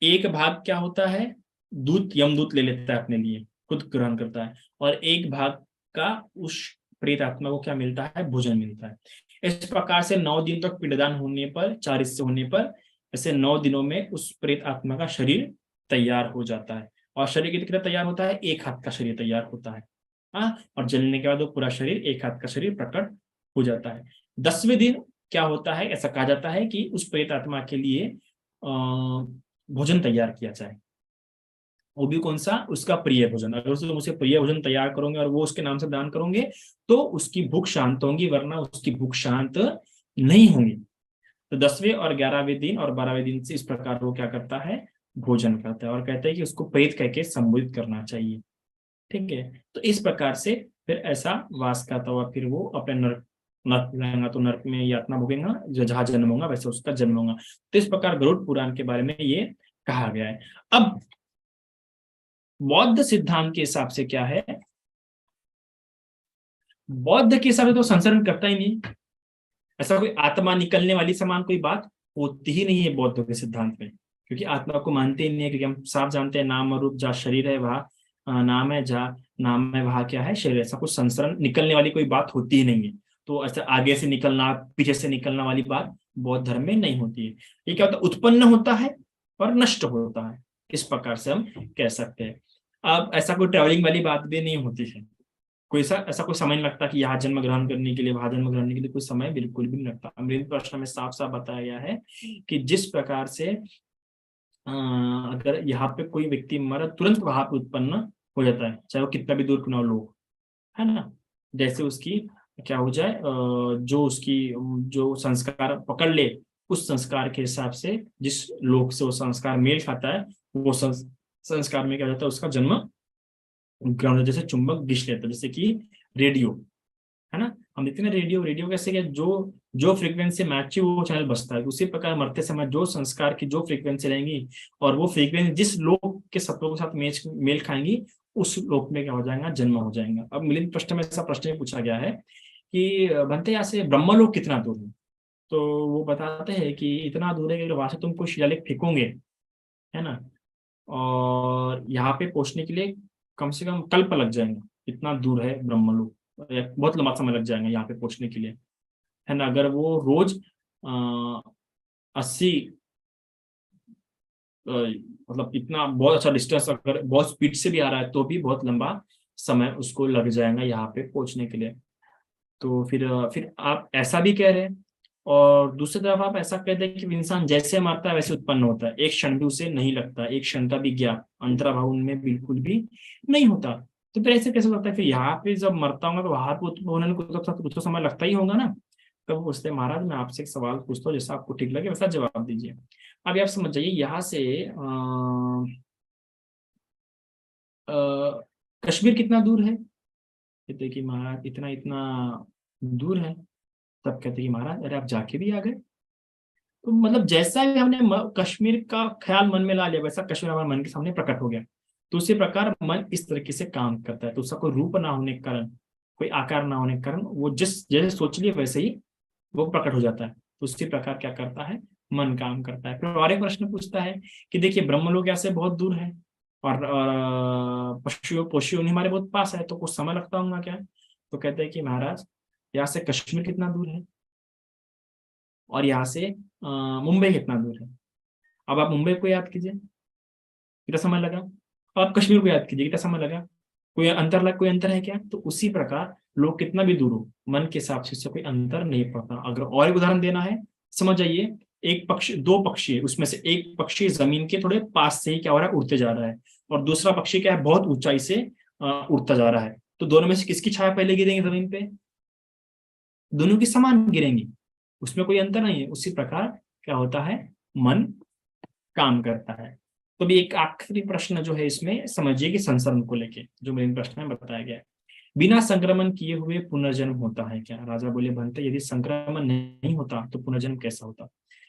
एक भाग क्या होता है, दूत, यमदूत ले लेता है अपने लिए, खुद ग्रहण करता है। और एक भाग का उस प्रेत आत्मा को क्या मिलता है, भोजन मिलता है। इस प्रकार से 9 दिन तक पिंडदान होने पर, 4 हिस्से होने पर, ऐसे 9 दिनों में उस प्रेत आत्मा का शरीर तैयार हो जाता है। और शरीर कितना तैयार होता है, 1 हाथ का शरीर तैयार होता है। हाँ, और जलने के बाद वो पूरा शरीर, 1 हाथ का शरीर प्रकट हो जाता है। 10वें दिन क्या होता है, ऐसा कहा जाता है कि उस प्रेत आत्मा के लिए भोजन तैयार किया जाए। वो भी कौन सा, उसका प्रिय भोजन। अगर तुम उसे प्रिय भोजन तैयार करोगे और वो उसके नाम से दान करोगे तो उसकी भूख शांत होगी, वरना उसकी भूख शांत नहीं होगी। तो 10वें और 11वें दिन और 12वें दिन से इस प्रकार वो क्या करता है, भोजन करता है। और कहता है कि उसको प्रेत कह के संबोधित करना चाहिए। ठीक है, तो इस प्रकार से फिर ऐसा वास करता हुआ फिर वो अपने नर्क, नर्क जाएगा तो नर्क में यातना भोगेगा, जो जहां जन्म होगा वैसे उसका जन्म होगा। तो इस प्रकार गरुड़ पुराण के बारे में ये कहा गया है। अब बौद्ध सिद्धांत के हिसाब से क्या है, बौद्ध के हिसाब से तो संसरण करता ही नहीं, ऐसा कोई आत्मा निकलने वाली समान कोई बात होती ही नहीं है बौद्ध के सिद्धांत में। क्योंकि आत्मा को मानते ही नहीं है, क्योंकि हम साफ जानते हैं नाम और रूप, जहाँ शरीर है वहाँ नाम है, जहाँ नाम है वहाँ क्या है, शरीर। ऐसा कुछ संसरण निकलने वाली कोई बात होती ही नहीं है। तो ऐसा आगे से निकलना, पीछे से निकलना वाली बात बौद्ध धर्म में नहीं होती है। ये क्या होता है, उत्पन्न होता है और नष्ट होता है, इस प्रकार से हम कह सकते हैं। अब ऐसा कोई ट्रेवलिंग वाली बात भी नहीं होती है। कोई ऐसा कोई समय नहीं लगता कि यहाँ जन्म ग्रहण करने के लिए, वहां जन्म ग्रहण करने के लिए कोई समय बिल्कुल भी नहीं लगता। अमृत प्रश्न में साफ साफ बताया गया है कि जिस प्रकार से अगर यहाँ पे कोई व्यक्ति मरा, तुरंत वहां पे उत्पन्न हो जाता है, चाहे वो कितना भी दूर क्यों ना हो लोग, है ना। जैसे उसकी क्या हो जाए, जो उसकी जो संस्कार पकड़ ले, उस संस्कार के हिसाब से जिस लोक से वो संस्कार मेल खाता है, वो संस्कार में क्या हो जाता है, उसका जन्म ग्राउंड जैसे चुंबक घिस लेता है। जैसे कि रेडियो, है ना, हम देखते हैं रेडियो, रेडियो कैसे, क्या जो जो फ्रीक्वेंसी मैच वो चैनल बजता है, उसी प्रकार मरते समय जो संस्कार की जो फ्रीक्वेंसी रहेंगी और वो फ्रीक्वेंसी जिस लोक के सत्वों के साथ मेल खाएंगी, उस लोक में क्या हो जाएगा, जन्म हो जाएगा। अब मिलिंद प्रश्न में ऐसा प्रश्न पूछा गया है कि बनते यहाँ से ब्रह्मलोक कितना दूर है। तो वो बताते हैं कि इतना दूर है कि वहां से तुम कोई शिलालेख फेंकोगे, है ना, और यहाँ पे पहुंचने के लिए कम से कम कल्प लग जाएंगे, इतना दूर है ब्रह्मलोक, बहुत लंबा समय लग जाएगा यहाँ पे पहुंचने के लिए, है ना। अगर वो रोज 80 मतलब इतना बहुत अच्छा डिस्टेंस अगर बहुत स्पीड से भी आ रहा है तो भी बहुत लंबा समय उसको लग जाएगा यहाँ पे पहुंचने के लिए। तो फिर आप ऐसा भी कह रहे हैं, और दूसरी तरफ आप ऐसा कहते हैं कि इंसान जैसे मरता है वैसे उत्पन्न होता है, एक क्षण भी उसे नहीं लगता, एक क्षण का भी ज्ञान अंतराभाव उनमें बिल्कुल भी नहीं होता। तो फिर ऐसे कैसे लगता है, फिर यहाँ पे जब मरता होगा तो वहां पर उत्पन्न होने में कुछ तो समय लगता ही होगा ना। तब पूछते हैं, महाराज मैं आपसे एक सवाल पूछता हूँ, जैसा आपको ठीक लगे वैसा जवाब दीजिए। अभी आप समझ जाइए, यहाँ से कश्मीर कितना दूर है। कहते हैं कि महाराज इतना इतना दूर है। तब कहते हैं कि महाराज अरे आप जाके भी आ गए। तो मतलब जैसा भी हमने कश्मीर का ख्याल मन में ला लिया, वैसा कश्मीर हमारे मन के सामने प्रकट हो गया। तो उसी प्रकार मन इस तरीके से काम करता है। तो उसका कोई रूप ना होने के कारण, कोई आकार ना होने के कारण, वो जिस जैसे सोच लिए वैसे ही वो प्रकट हो जाता है। तो उसी प्रकार क्या करता है, मन काम करता है। फिर और एक प्रश्न पूछता है कि देखिए ब्रह्मलोक यहाँ से बहुत दूर है और पशु पशु हमारे बहुत पास है, तो कुछ समय लगता होगा क्या। तो कहते हैं कि महाराज यहाँ से कश्मीर कितना दूर है और यहाँ से मुंबई कितना दूर है। अब आप मुंबई को याद कीजिए, कितना समय लगा, और आप कश्मीर को याद कीजिए, कितना समय लगा। कोई अंतर है क्या। तो उसी प्रकार लोग कितना भी दूर हो, मन के हिसाब से उससे कोई अंतर नहीं पड़ता। अगर और एक उदाहरण देना है, समझ जाइए, एक पक्षी, दो पक्षी है, उसमें से एक पक्षी जमीन के थोड़े पास से ही क्या हो रहा है, उड़ते जा रहा है, और दूसरा पक्षी क्या है, बहुत ऊंचाई से उड़ता जा रहा है। तो दोनों में से किसकी छाया पहले गिरेगी जमीन पे, दोनों की समान गिरेंगी, उसमें कोई अंतर नहीं है। उसी प्रकार क्या होता है, मन काम करता है। तो भी एक आखिरी प्रश्न जो है इसमें समझिए कि संसरण को लेके जो मेन प्रश्न में बताया गया है। बिना संक्रमण किए हुए पुनर्जन्म होता है क्या? राजा बोले, बनते यदि संक्रमण नहीं होता तो पुनर्जन्म कैसा होता?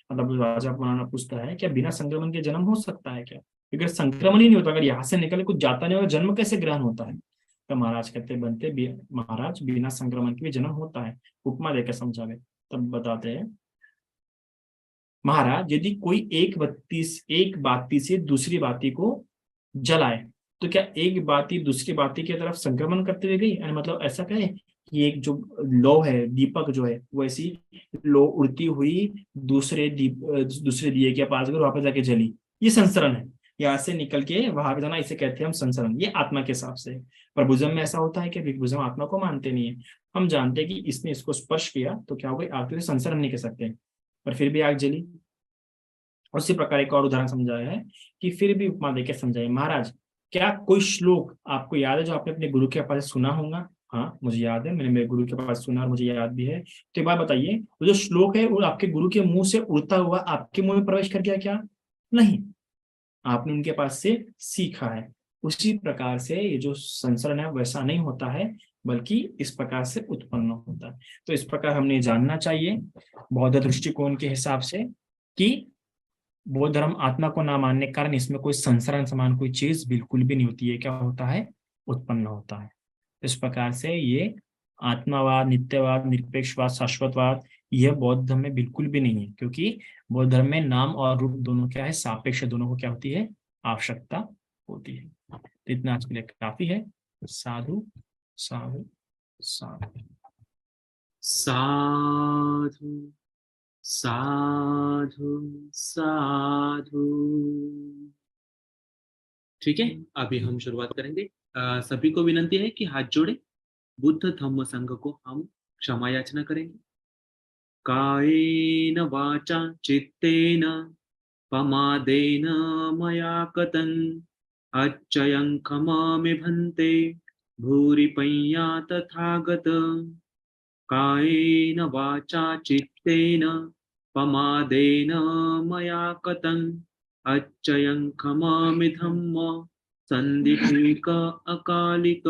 मतलब राजा पुराना पूछता है, क्या बिना संक्रमण के जन्म हो सकता है क्या? अगर संक्रमण ही नहीं होता, अगर यहाँ से निकल कुछ जाता नहीं होगा, जन्म कैसे ग्रहण होता है? तो महाराज कहते, बनते महाराज बिना संक्रमण के भी जन्म होता है। उपमा देकर समझावे। तब बताते हैं, महाराज यदि कोई एक बाती से दूसरी बाती को जलाए, तो क्या एक बाती दूसरी बाती की तरफ संक्रमण करते हुए गई? यानी मतलब ऐसा कहे कि एक जो लो है, दीपक जो है, वो ऐसी लो उड़ती हुई दूसरे दिए के पास गई, वापस जाके जली। ये संसरण है, यहाँ से निकल के वहां जाना, इसे कहते हैं हम संसरण। ये आत्मा के हिसाब से। पर बुझम में ऐसा होता है कि बुझम आत्मा को मानते नहीं है। हम जानते हैं कि इसने इसको स्पर्श किया तो क्या हो गई आग, तो संसरण नहीं कर सकते, पर फिर भी आग जली। उसी प्रकार एक और उदाहरण समझाया है कि फिर भी उपमा देकर समझाइए। महाराज, क्या कोई श्लोक आपको याद है जो आपने अपने गुरु के पास सुना होगा? हाँ, मुझे याद है, मैंने मेरे गुरु के पास सुना और मुझे याद भी है। तो एक बात बताइए, वो जो श्लोक है वो आपके गुरु के मुंह से उड़ता हुआ आपके मुंह में प्रवेश कर गया क्या? नहीं, आपने उनके पास से सीखा है। उसी प्रकार से ये जो संसरण है वैसा नहीं होता है, बल्कि इस प्रकार से उत्पन्न होता है। तो इस प्रकार हमने जानना चाहिए बौद्ध दृष्टिकोण के हिसाब से कि बौद्ध धर्म आत्मा को ना मानने के कारण इसमें कोई संसरण समान कोई चीज बिल्कुल भी नहीं होती है। क्या होता है? उत्पन्न होता है। इस प्रकार से ये आत्मावाद, नित्यवाद, निरपेक्षवाद, शाश्वतवाद, यह बौद्ध धर्म में बिल्कुल भी नहीं है, क्योंकि बौद्ध धर्म में नाम और रूप दोनों क्या है? सापेक्ष। दोनों को क्या होती है? आवश्यकता होती है। तो इतना आज के लिए काफी है। साधु साधु साधु। साधु साधु साधु। ठीक है, अभी हम शुरुआत करेंगे। सभी को विनंती है कि हाथ जोड़े, बुद्ध धम्म संघ को हम क्षमा याचना करेंगे। कायेन वाचा चित्तेन पमादेन मया कतं अच्छयं खमामि भन्ते भूरि पय्या तथागत। कायेन वाचा चित्तेन पमादेन मया कतं अच्छयं खमामि धम्म सन्दिठेक अकालिक।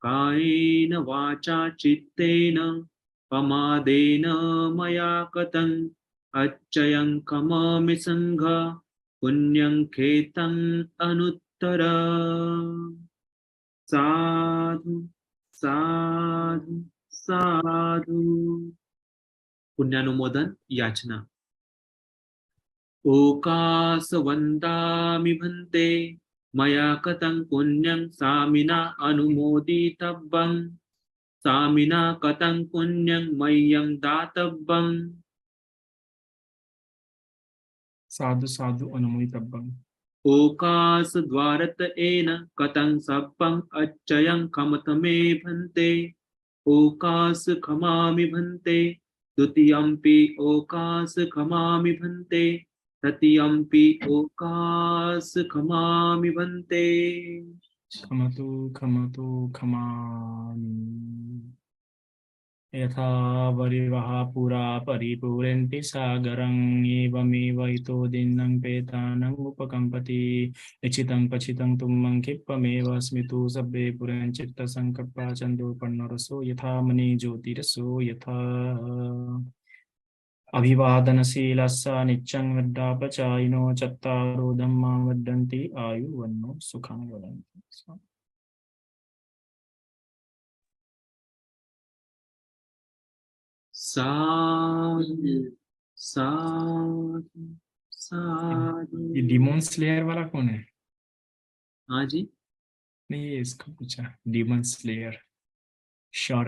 कायेन वाचा चित्तेन पमादेन मया कतं अच्छयं खमामि संघ पुण्यं खेतं अनुत्तर। साधु साधु साधु। पुण्यानुमोदन याचना। ओकास वन्दामि भन्ते मया कतं पुण्यं सामिना अनुमोदितव्यं। सामिना कतं पुण्यं मह्यं दातव्यम्। साधु साधु अनुमोदितव्यम्। ओकास द्वारत एन कतं सप्पं अच्छयं खमत मे भन्ते। ओकास खमामि भन्ते द्वितीयंपि ओकास खमामि भन्ते तृतीयंपि ओकास खमामि भन्ते। खमतु खमतु खमामि। यथा वरिवः पुरा परिपूरन्ति सागरम् एवमेव इतो दीनं पेतानं उपकम्पति। इच्छितं पचितं तुम्मं क्षिप्तमेव स्मितो सभ्ये पुरञ्चित्तसङ्कल्पा चन्दोपन्नरसो यथा मणि ज्योतिरसो यथा। अभिवादनशीलस्य नित्यं वृद्धापचारिणो चत्वारो धम्मा वर्धन्ति आयुर्वन्नो सुखं वदन्ति। साधु साधु साधु। ये डिमोन स्लेयर वाला कौन है? हाँ जी। नहीं, ये इसका पूछा, डिमन स्लेयर। श्योर